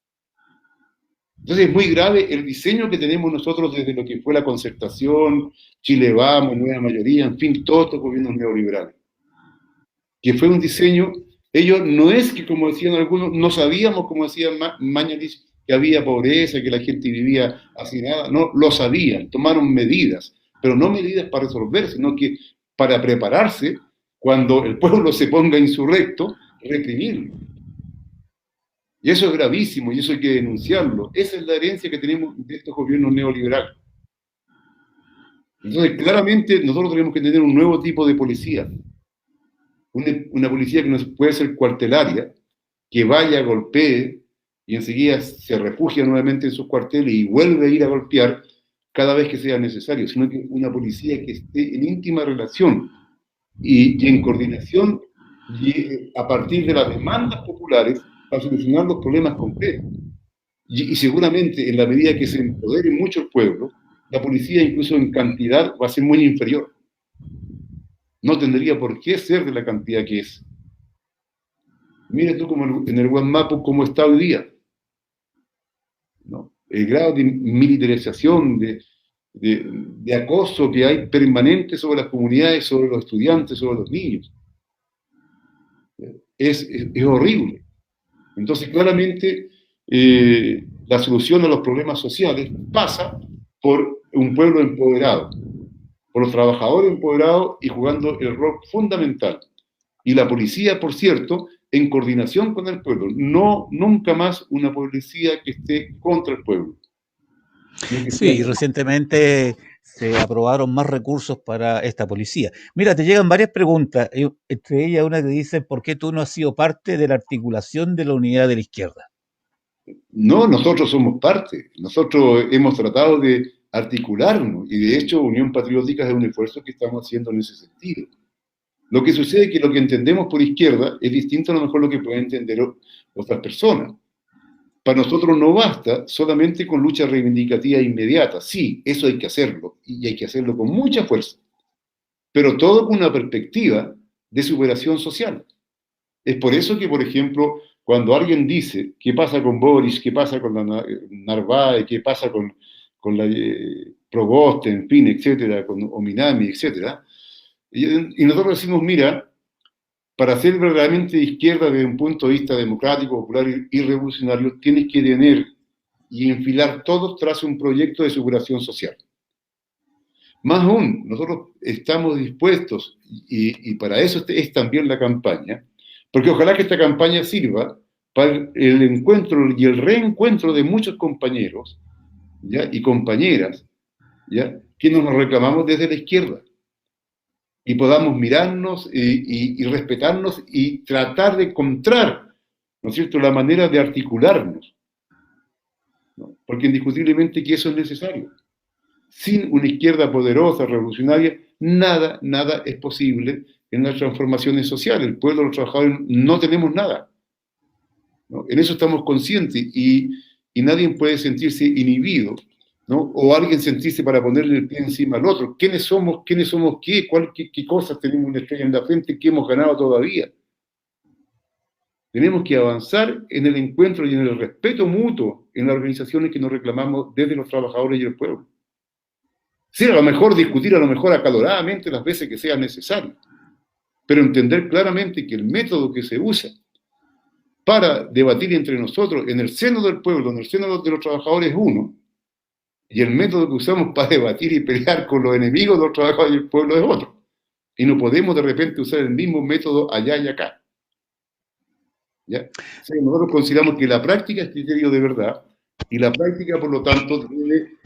Entonces es muy grave el diseño que tenemos nosotros desde lo que fue la concertación, Chile Vamos, Nueva Mayoría, en fin, todos estos gobiernos neoliberales. Que fue un diseño, ellos no es que, como decían algunos, no sabíamos, como decía Mañalich, que había pobreza, que la gente vivía hacinada, no, lo sabían, tomaron medidas, pero no medidas para resolver, sino que para prepararse cuando el pueblo se ponga insurrecto, reprimirlo. Y eso es gravísimo y eso hay que denunciarlo. Esa es la herencia que tenemos de estos gobiernos neoliberales. Entonces, claramente, nosotros tenemos que tener un nuevo tipo de policía. Una policía que no puede ser cuartelaria, que vaya, golpee y enseguida se refugia nuevamente en sus cuarteles y vuelve a ir a golpear cada vez que sea necesario, sino que una policía que esté en íntima relación y en coordinación y a partir de las demandas populares para solucionar los problemas concretos. Y seguramente en la medida que se empodere mucho el pueblo, la policía incluso en cantidad va a ser muy inferior. No tendría por qué ser de la cantidad que es. Mira tú como en el Guanmapu cómo está hoy día, ¿no? El grado de militarización, de acoso que hay permanente sobre las comunidades, sobre los estudiantes, sobre los niños. Es horrible. Entonces, claramente, la solución a los problemas sociales pasa por un pueblo empoderado, por los trabajadores empoderados y jugando el rol fundamental. Y la policía, por cierto, en coordinación con el pueblo, no nunca más una policía que esté contra el pueblo. Sí, recientemente se aprobaron más recursos para esta policía. Mira, te llegan varias preguntas, entre ellas una que dice, ¿por qué tú no has sido parte de la articulación de la unidad de la izquierda? No, nosotros somos parte. Nosotros hemos tratado de articularnos y de hecho Unión Patriótica es un esfuerzo que estamos haciendo en ese sentido. Lo que sucede es que lo que entendemos por izquierda es distinto a lo mejor lo que pueden entender otras personas. Para nosotros no basta solamente con lucha reivindicativa inmediata. Sí, eso hay que hacerlo y hay que hacerlo con mucha fuerza, pero todo con una perspectiva de superación social. Es por eso que, por ejemplo, cuando alguien dice qué pasa con Boris, qué pasa con la Narváez, qué pasa con la Proboste, en fin, etcétera, con Ominami, etcétera, y nosotros decimos, mira, para ser verdaderamente de izquierda desde un punto de vista democrático, popular y revolucionario, tienes que tener y enfilar todos tras un proyecto de superación social. Más aún, nosotros estamos dispuestos, y para eso es también la campaña, porque ojalá que esta campaña sirva para el encuentro y el reencuentro de muchos compañeros, ¿ya? Y compañeras, ¿ya? Que nos reclamamos desde la izquierda y podamos mirarnos y respetarnos y tratar de encontrar, ¿no es cierto?, la manera de articularnos, ¿no? Porque indiscutiblemente que eso es necesario. Sin una izquierda poderosa, revolucionaria, nada, nada es posible en las transformaciones sociales. El pueblo, los trabajadores, no tenemos nada, ¿no? En eso estamos conscientes y nadie puede sentirse inhibido, ¿no? O alguien sentirse para ponerle el pie encima al otro. ¿Quiénes somos qué? ¿Qué cosas tenemos una estrella en la frente? ¿Qué hemos ganado todavía? Tenemos que avanzar en el encuentro y en el respeto mutuo en las organizaciones que nos reclamamos desde los trabajadores y el pueblo. Sí, a lo mejor discutir, a lo mejor acaloradamente las veces que sea necesario, pero entender claramente que el método que se usa para debatir entre nosotros en el seno del pueblo, en el seno de los trabajadores es uno, y el método que usamos para debatir y pelear con los enemigos de los trabajadores y el pueblo es otro. Y no podemos de repente usar el mismo método allá y acá, ¿ya? O sea, nosotros consideramos que la práctica es criterio de verdad, y la práctica, por lo tanto, debe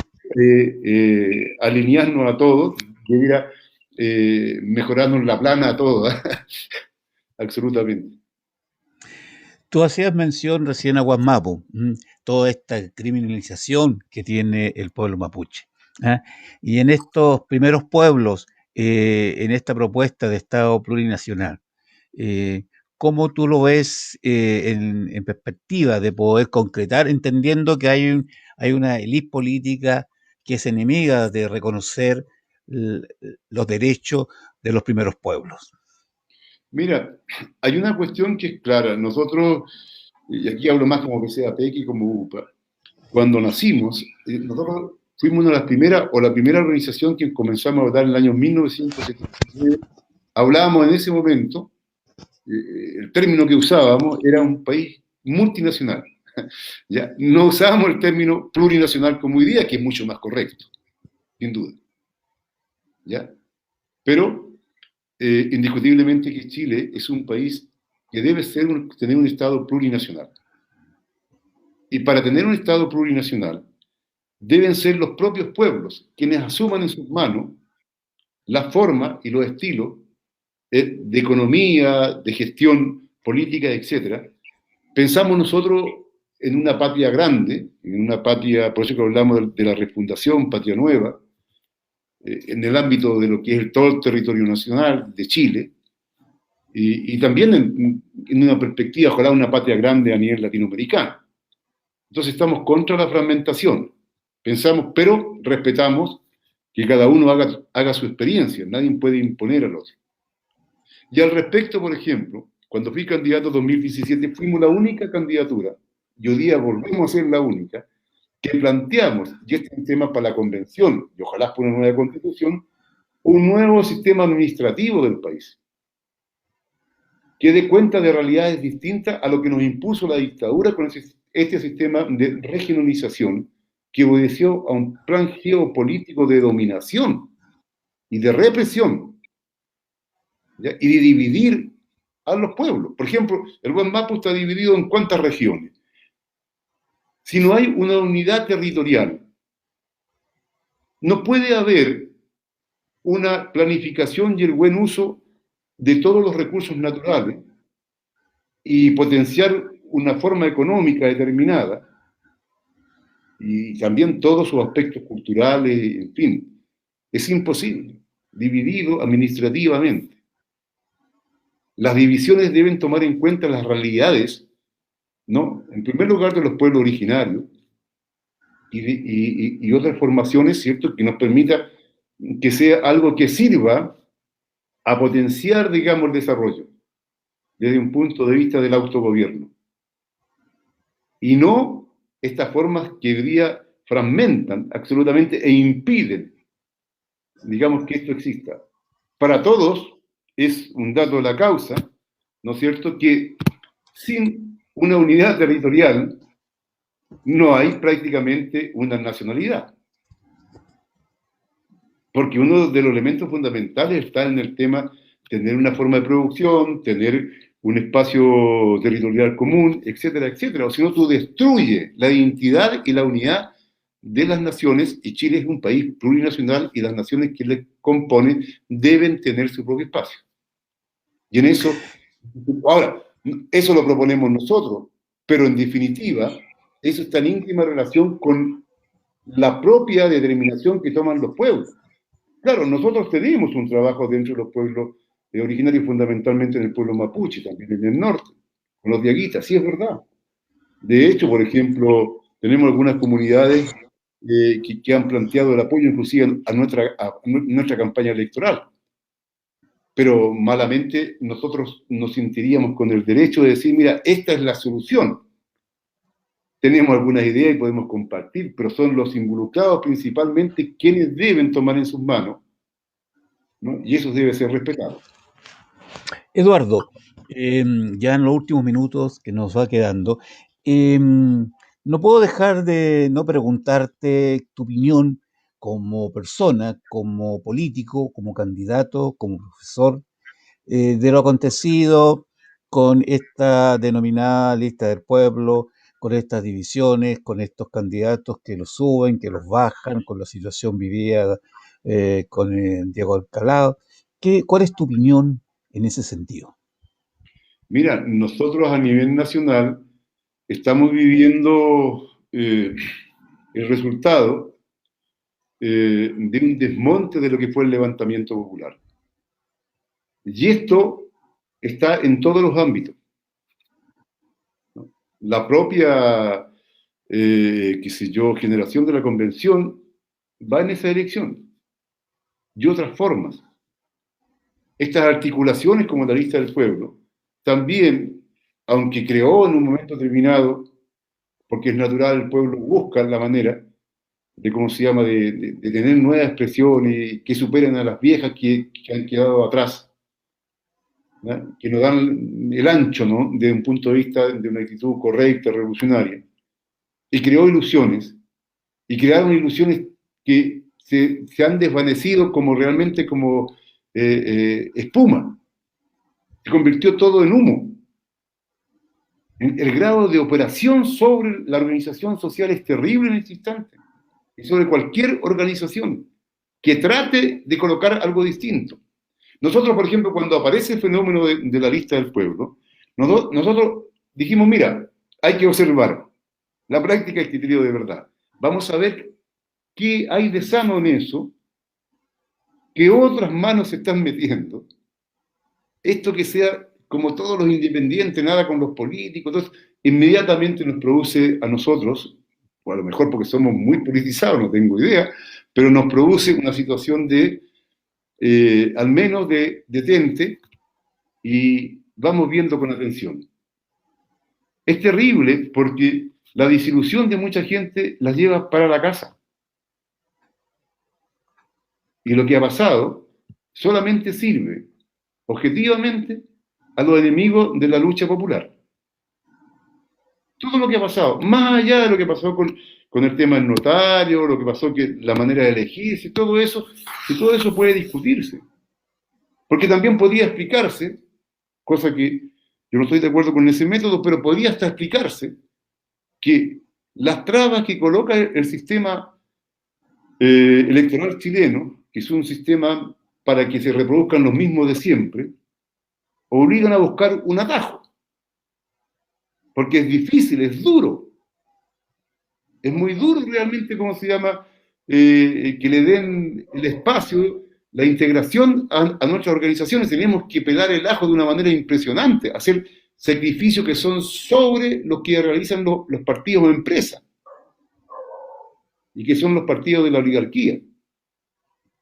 alinearnos a todos, debiera mejorarnos la plana a todos, absolutamente. Tú hacías mención recién a Guasmapu, toda esta criminalización que tiene el pueblo mapuche. ¿Ah? Y en estos primeros pueblos, en esta propuesta de Estado plurinacional, ¿cómo tú lo ves en perspectiva de poder concretar, entendiendo que hay una élite política que es enemiga de reconocer los derechos de los primeros pueblos? Mira, hay una cuestión que es clara. Nosotros, y aquí hablo más como PCAP que como UPA, cuando nacimos, nosotros fuimos una de las primeras, o la primera organización que comenzamos a votar en el año 1979. Hablábamos en ese momento, el término que usábamos era un país multinacional. ¿Ya? No usábamos el término plurinacional como hoy día, que es mucho más correcto, sin duda. ¿Ya? Pero indiscutiblemente que Chile es un país que debe tener un Estado plurinacional. Y para tener un Estado plurinacional, deben ser los propios pueblos quienes asuman en sus manos la forma y los estilos de economía, de gestión política, etc. Pensamos nosotros en una patria grande, en una patria, por eso que hablamos de la refundación, patria nueva, en el ámbito de lo que es todo el territorio nacional de Chile, y también en una perspectiva, ojalá una patria grande a nivel latinoamericano. Entonces estamos contra la fragmentación. Pensamos, pero respetamos que cada uno haga su experiencia, nadie puede imponer al otro. Y al respecto, por ejemplo, cuando fui candidato en 2017, fuimos la única candidatura, y hoy día volvemos a ser la única, que planteamos, y este es un tema para la convención, y ojalá por una nueva constitución, un nuevo sistema administrativo del país, que dé cuenta de realidades distintas a lo que nos impuso la dictadura con este sistema de regionalización que obedeció a un plan geopolítico de dominación y de represión, ¿ya? Y de dividir a los pueblos. Por ejemplo, el Guasmapu está dividido en ¿cuántas regiones? Si no hay una unidad territorial, no puede haber una planificación y el buen uso de todos los recursos naturales y potenciar una forma económica determinada y también todos sus aspectos culturales, en fin. Es imposible, dividido administrativamente. Las divisiones deben tomar en cuenta las realidades, ¿no? En primer lugar, de los pueblos originarios y otras formaciones, ¿cierto?, que nos permita que sea algo que sirva a potenciar, digamos, el desarrollo desde un punto de vista del autogobierno. Y no estas formas que hoy día fragmentan absolutamente e impiden, digamos, que esto exista. Para todos es un dato de la causa, ¿no es cierto?, que sin una unidad territorial no hay prácticamente una nacionalidad. Porque uno de los elementos fundamentales está en el tema de tener una forma de producción, tener un espacio territorial común, etcétera, etcétera. O si no, tú destruyes la identidad y la unidad de las naciones, y Chile es un país plurinacional y las naciones que le componen deben tener su propio espacio. Y en eso, ahora, eso lo proponemos nosotros, pero en definitiva, eso está en íntima relación con la propia determinación que toman los pueblos. Claro, nosotros tenemos un trabajo dentro de los pueblos originarios, fundamentalmente en el pueblo mapuche, también en el norte, con los diaguitas, sí es verdad. De hecho, por ejemplo, tenemos algunas comunidades que han planteado el apoyo inclusive a nuestra campaña electoral. Pero malamente nosotros nos sentiríamos con el derecho de decir, mira, esta es la solución. Tenemos algunas ideas y podemos compartir, pero son los involucrados principalmente quienes deben tomar en sus manos, ¿no? Y eso debe ser respetado. Eduardo, ya en los últimos minutos que nos va quedando, no puedo dejar de no preguntarte tu opinión como persona, como político, como candidato, como profesor, de lo acontecido con esta denominada lista del pueblo, con estas divisiones, con estos candidatos que los suben, que los bajan, con la situación vivida con Diego Alcalá. ¿Cuál es tu opinión en ese sentido? Mira, nosotros a nivel nacional estamos viviendo el resultado de un desmonte de lo que fue el levantamiento popular. Y esto está en todos los ámbitos, ¿no? La propia, qué sé yo, generación de la convención va en esa dirección. Y otras formas. Estas articulaciones como la lista del pueblo, también, aunque creó en un momento determinado, porque es natural, el pueblo busca la manera de, ¿cómo se llama?, de tener nuevas expresiones que superen a las viejas que han quedado atrás, ¿no? Que nos dan el ancho, ¿no?, desde un punto de vista de una actitud correcta, revolucionaria. Y creó ilusiones, y crearon ilusiones que se han desvanecido como realmente como espuma. Se convirtió todo en humo. El grado de operación sobre la organización social es terrible en este instante. Y sobre cualquier organización que trate de colocar algo distinto. Nosotros, por ejemplo, cuando aparece el fenómeno de la lista del pueblo, nosotros dijimos, mira, hay que observar la práctica y el criterio de verdad. Vamos a ver qué hay de sano en eso, qué otras manos se están metiendo. Esto que sea como todos los independientes, nada con los políticos, entonces, inmediatamente nos produce a nosotros, o a lo mejor porque somos muy politizados, no tengo idea, pero nos produce una situación de, al menos de detente, y vamos viendo con atención. Es terrible porque la desilusión de mucha gente las lleva para la casa. Y lo que ha pasado solamente sirve, objetivamente, a los enemigos de la lucha popular. Todo lo que ha pasado, más allá de lo que pasó con el tema del notario, lo que pasó que la manera de elegirse, todo eso puede discutirse. Porque también podía explicarse, cosa que yo no estoy de acuerdo con ese método, pero podría hasta explicarse que las trabas que coloca el sistema electoral chileno, que es un sistema para que se reproduzcan los mismos de siempre, obligan a buscar un atajo. Porque es difícil, es duro. Es muy duro realmente, ¿cómo se llama?, que le den el espacio, la integración a nuestras organizaciones. Tenemos que pelar el ajo de una manera impresionante, hacer sacrificios que son sobre lo que realizan los partidos o empresas, y que son los partidos de la oligarquía.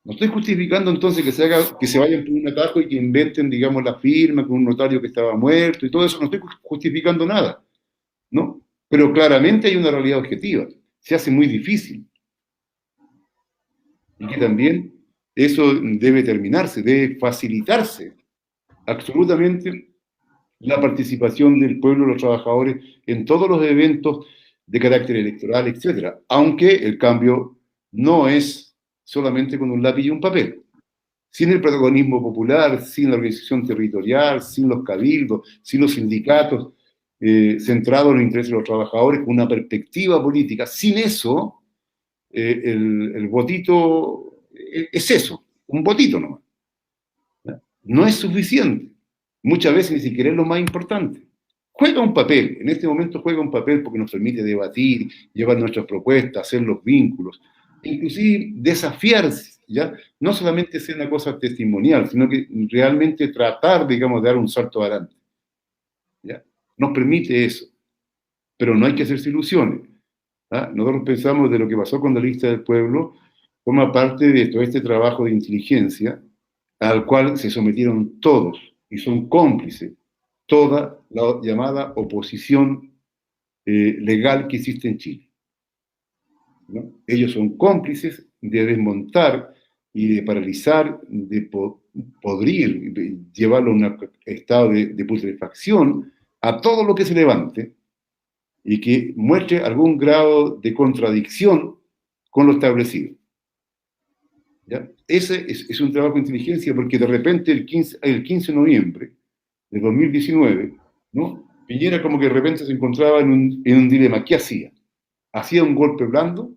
No estoy justificando entonces que se vayan por un atajo y que inventen, digamos, la firma con un notario que estaba muerto y todo eso. No estoy justificando nada, ¿no? Pero claramente hay una realidad objetiva. Se hace muy difícil. Y que también eso debe terminarse, debe facilitarse absolutamente la participación del pueblo, los trabajadores, en todos los eventos de carácter electoral, etcétera. Aunque el cambio no es solamente con un lápiz y un papel, sin el protagonismo popular, sin la organización territorial, sin los cabildos, sin los sindicatos, centrados en los intereses de los trabajadores, con una perspectiva política. Sin eso, el votito es eso, un votito nomás. No es suficiente. Muchas veces ni siquiera es lo más importante. Juega un papel, en este momento juega un papel porque nos permite debatir, llevar nuestras propuestas, hacer los vínculos, inclusive desafiarse, ¿ya? No solamente ser una cosa testimonial, sino que realmente tratar, digamos, de dar un salto adelante. ¿Ya? Nos permite eso, pero no hay que hacerse ilusiones. ¿Ah? Nosotros pensamos de lo que pasó con la lista del pueblo, forma parte de todo este trabajo de inteligencia al cual se sometieron todos y son cómplices toda la llamada oposición legal que existe en Chile, ¿no? Ellos son cómplices de desmontar y de paralizar, de podrir, de llevarlo a un estado de putrefacción a todo lo que se levante y que muestre algún grado de contradicción con lo establecido. ¿Ya? Ese es un trabajo de inteligencia porque de repente el 15 de noviembre de 2019, ¿no? Piñera como que de repente se encontraba en un dilema. ¿Qué hacía? ¿Hacía un golpe blando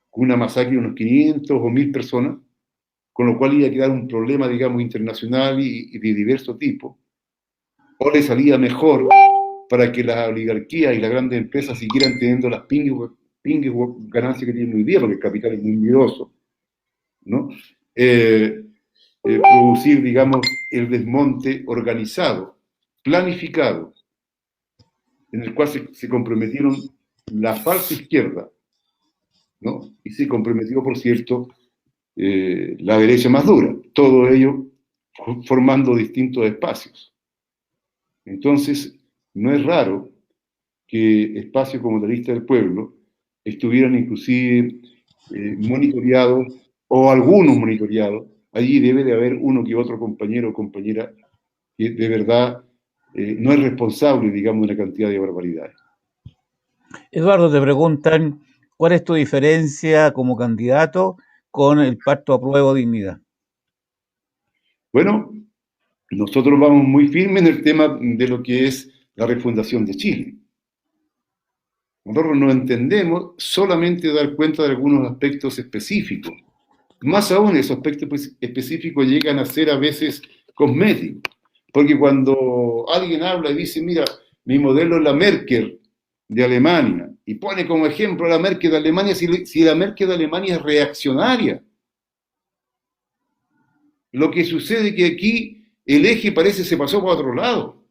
con una masacre de unos 500 o 1000 personas, con lo cual iba a quedar un problema, digamos, internacional y de diverso tipo? ¿O le salía mejor para que las oligarquías y las grandes empresas siguieran teniendo las pingues ganancias que tienen hoy día, porque el capital es muy miedoso, ¿no? Producir, digamos, el desmonte organizado, planificado, en el cual se comprometieron la falsa izquierda, ¿no? Y se comprometió, por cierto, la derecha más dura, todo ello formando distintos espacios. Entonces, no es raro que espacios como la lista del pueblo estuvieran inclusive monitoreados, o algunos monitoreados. Allí debe de haber uno que otro compañero o compañera que de verdad no es responsable, digamos, de una cantidad de barbaridades. Eduardo, te preguntan, ¿cuál es tu diferencia como candidato con el Pacto Apruebo Dignidad? Bueno, nosotros vamos muy firmes en el tema de lo que es la refundación de Chile. Nosotros no entendemos solamente dar cuenta de algunos aspectos específicos. Más aún, esos aspectos específicos llegan a ser a veces cosméticos. Porque cuando alguien habla y dice, mira, mi modelo es la Merkel de Alemania, y pone como ejemplo a la Merkel de Alemania, si la Merkel de Alemania es reaccionaria. Lo que sucede es que aquí el eje parece se pasó para otro lado.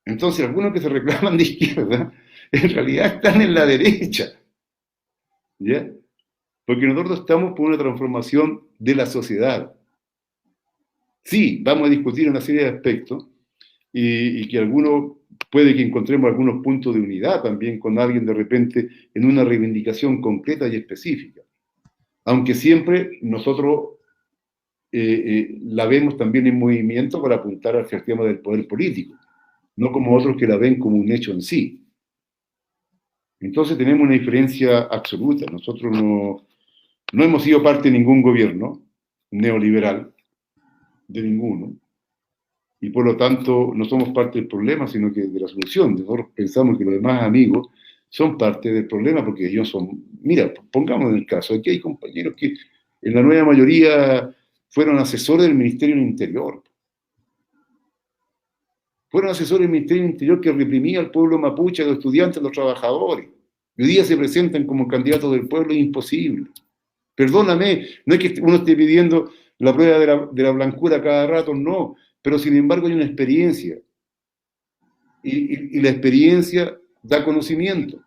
Entonces, algunos que se reclaman de izquierda, en realidad están en la derecha. ¿Ya? Porque nosotros estamos por una transformación de la sociedad. Sí, vamos a discutir una serie de aspectos y que algunos, puede que encontremos algunos puntos de unidad también con alguien de repente en una reivindicación concreta y específica. Aunque siempre nosotros la vemos también en movimiento para apuntar hacia el tema del poder político, no como otros que la ven como un hecho en sí. Entonces tenemos una diferencia absoluta. Nosotros no hemos sido parte de ningún gobierno neoliberal, de ninguno, y por lo tanto no somos parte del problema, sino que de la solución. Nosotros pensamos que los demás amigos son parte del problema porque ellos son, mira, pongamos en el caso, aquí hay compañeros que en la nueva mayoría fueron asesores del Ministerio del Interior. Fueron asesores del Ministerio del Interior que reprimía al pueblo mapuche, a los estudiantes, a los trabajadores. Y hoy día se presentan como candidatos del pueblo, es imposible. Perdóname, no es que uno esté pidiendo la prueba de la blancura cada rato, no, pero sin embargo hay una experiencia. Y la experiencia da conocimiento.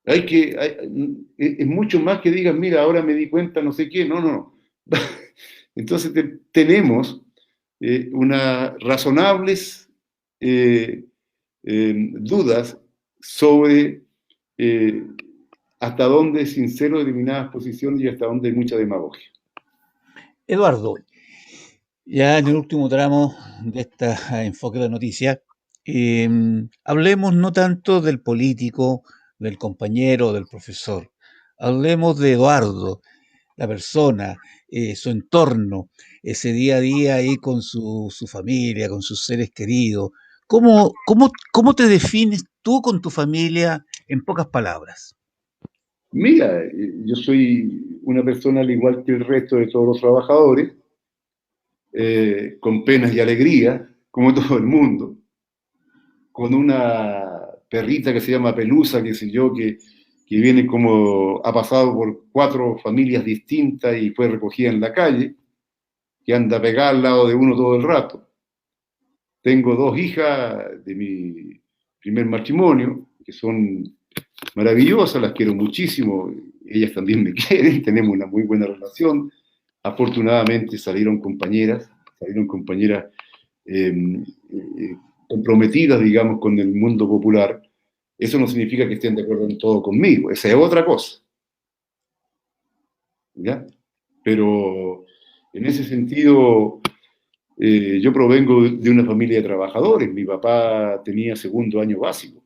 Es mucho más que digas, mira, ahora me di cuenta, no sé qué, no. Entonces tenemos unas razonables dudas sobre hasta dónde es sincero determinadas posiciones y hasta dónde hay mucha demagogia. Eduardo, ya en el último tramo de este enfoque de noticias, hablemos no tanto del político, del compañero, del profesor, hablemos de Eduardo. la persona, su entorno, ese día a día ahí con su familia, con sus seres queridos. ¿Cómo te defines tú con tu familia en pocas palabras? Mira, yo soy una persona al igual que el resto de todos los trabajadores, con penas y alegrías, como todo el mundo, con una perrita que se llama Pelusa, qué sé yo, que viene como, ha pasado por 4 familias distintas y fue recogida en la calle, que anda pegada al lado de uno todo el rato. Tengo 2 hijas de mi primer matrimonio, que son maravillosas, las quiero muchísimo, ellas también me quieren, tenemos una muy buena relación. Afortunadamente salieron compañeras eh, comprometidas, digamos, con el mundo popular. Eso no significa que estén de acuerdo en todo conmigo, esa es otra cosa, ¿ya? Pero en ese sentido, yo provengo de una familia de trabajadores. Mi papá tenía segundo año básico.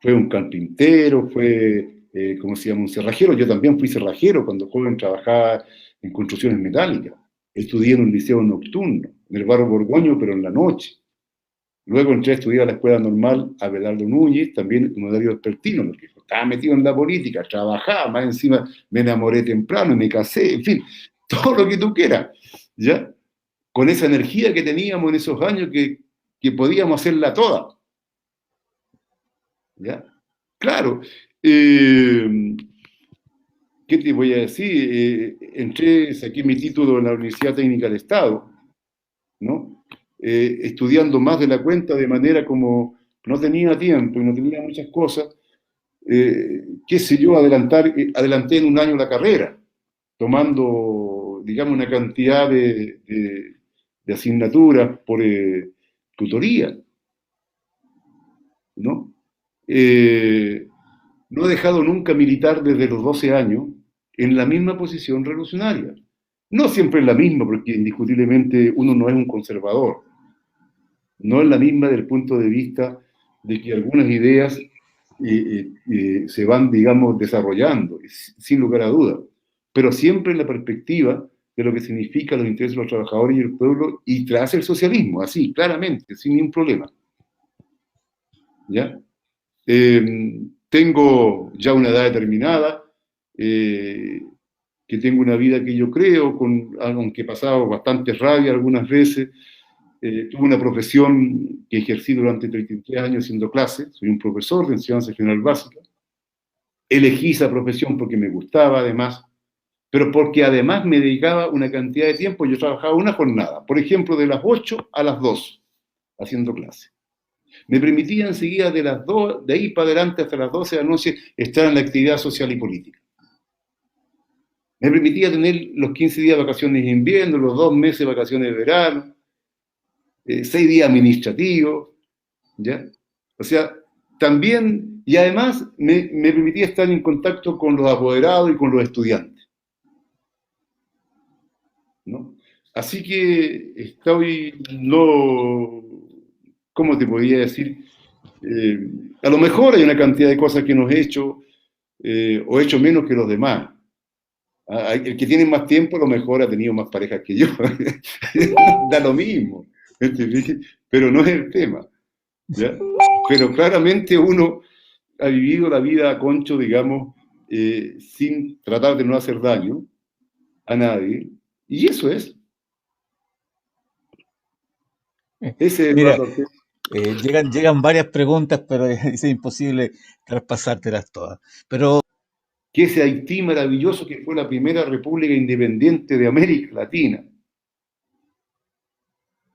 Fue un carpintero, fue, ¿cómo se llama? Un cerrajero. Yo también fui cerrajero cuando joven, trabajaba en construcciones metálicas. Estudié en un liceo nocturno, en el barrio Borgoño, pero en la noche. Luego entré a estudiar a la escuela normal Abelardo Núñez, también en horario vespertino, porque estaba metido en la política, trabajaba, más encima me enamoré temprano y me casé, en fin, todo lo que tú quieras, ¿ya? Con esa energía que teníamos en esos años que podíamos hacerla toda, ¿ya? Claro, eh, ¿qué te voy a decir? Saqué mi título en la Universidad Técnica del Estado, ¿no? Estudiando más de la cuenta, de manera como no tenía tiempo y no tenía muchas cosas, qué sé yo, adelanté en un año la carrera, tomando, digamos, una cantidad de asignaturas por tutoría, ¿no? Eh, no he dejado nunca militar desde los 12 años en la misma posición revolucionaria. No siempre en la misma, porque indiscutiblemente uno no es un conservador. No es la misma desde el punto de vista de que algunas ideas se van, digamos, desarrollando, sin lugar a dudas, pero siempre en la perspectiva de lo que significa los intereses de los trabajadores y el pueblo y tras el socialismo, así, claramente, sin ningún problema. ¿Ya? Tengo ya una edad determinada, eh, que tengo una vida que yo creo, aunque he pasado bastante rabia algunas veces. Tuve una profesión que ejercí durante 33 años haciendo clases, soy un profesor de enseñanza general básica. Elegí esa profesión porque me gustaba además, pero porque además me dedicaba una cantidad de tiempo. Yo trabajaba una jornada, por ejemplo, de las 8 a las 2, haciendo clases. Me permitía enseguida de las 2, de ahí para adelante hasta las 12 de la noche, estar en la actividad social y política. Me permitía tener los 15 días de vacaciones de invierno, los 2 meses de vacaciones de verano, 6 días administrativos, ¿ya? O sea, también, y además me permitía estar en contacto con los apoderados y con los estudiantes, ¿no? Así que estoy, no, ¿cómo te podría decir? Eh, a lo mejor hay una cantidad de cosas que no he hecho, o he hecho menos que los demás. El que tiene más tiempo a lo mejor ha tenido más parejas que yo. Da lo mismo. Pero no es el tema, ¿ya? Pero claramente uno ha vivido la vida a concho, digamos, sin tratar de no hacer daño a nadie. Y eso es. Ese es Mira, Eduardo. llegan varias preguntas, pero es imposible traspasártelas todas. Pero Que ese Haití maravilloso que fue la primera república independiente de América Latina.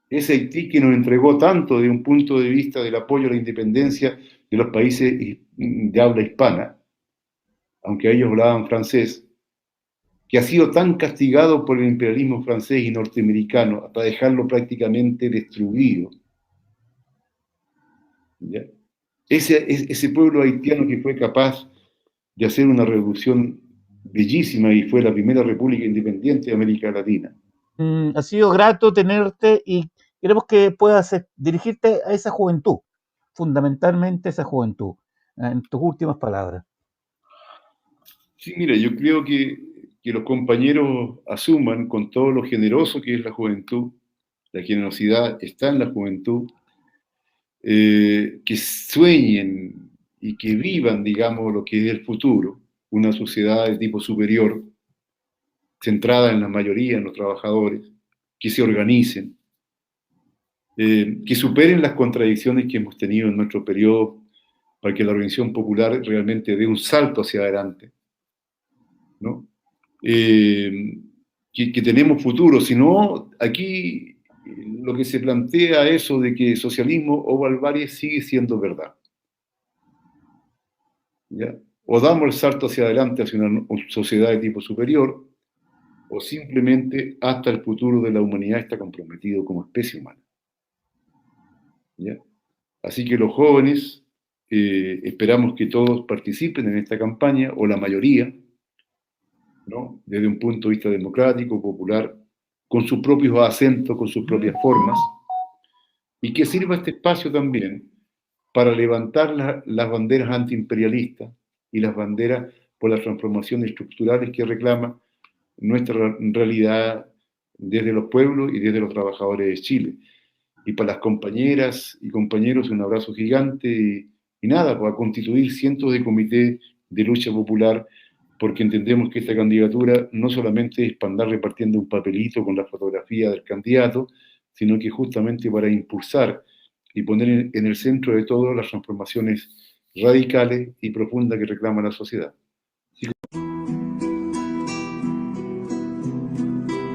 Ese Haití que nos entregó tanto desde un punto de vista del apoyo a la independencia de los países de habla hispana, aunque ellos hablaban francés, que ha sido tan castigado por el imperialismo francés y norteamericano hasta dejarlo prácticamente destruido. ¿Ya? Ese pueblo haitiano que fue capaz de hacer una revolución bellísima y fue la primera república independiente de América Latina. ha sido grato tenerte y queremos que puedas dirigirte a esa juventud, fundamentalmente a esa juventud, en tus últimas palabras. Sí, mira, yo creo que los compañeros asuman con todo lo generoso que es la juventud, la generosidad está en la juventud, que sueñen y que vivan, digamos, lo que es el futuro, una sociedad de tipo superior, centrada en la mayoría, en los trabajadores, que se organicen, que superen las contradicciones que hemos tenido en nuestro periodo para que la organización popular realmente dé un salto hacia adelante, ¿no? Eh, que tenemos futuro, si no, aquí lo que se plantea eso de que socialismo o barbarie sigue siendo verdad, ¿ya? O damos el salto hacia adelante hacia una sociedad de tipo superior, o simplemente hasta el futuro de la humanidad está comprometido como especie humana, ¿ya? Así que los jóvenes esperamos que todos participen en esta campaña, o la mayoría, ¿no? Desde un punto de vista democrático, popular, con sus propios acentos, con sus propias formas, y que sirva este espacio también para levantar las banderas antiimperialistas y las banderas por las transformaciones estructurales que reclama nuestra realidad desde los pueblos y desde los trabajadores de Chile. Y para las compañeras y compañeros un abrazo gigante y nada, para constituir cientos de comités de lucha popular, porque entendemos que esta candidatura no solamente es para andar repartiendo un papelito con la fotografía del candidato, sino que justamente para impulsar y poner en el centro de todo las transformaciones radicales y profundas que reclama la sociedad.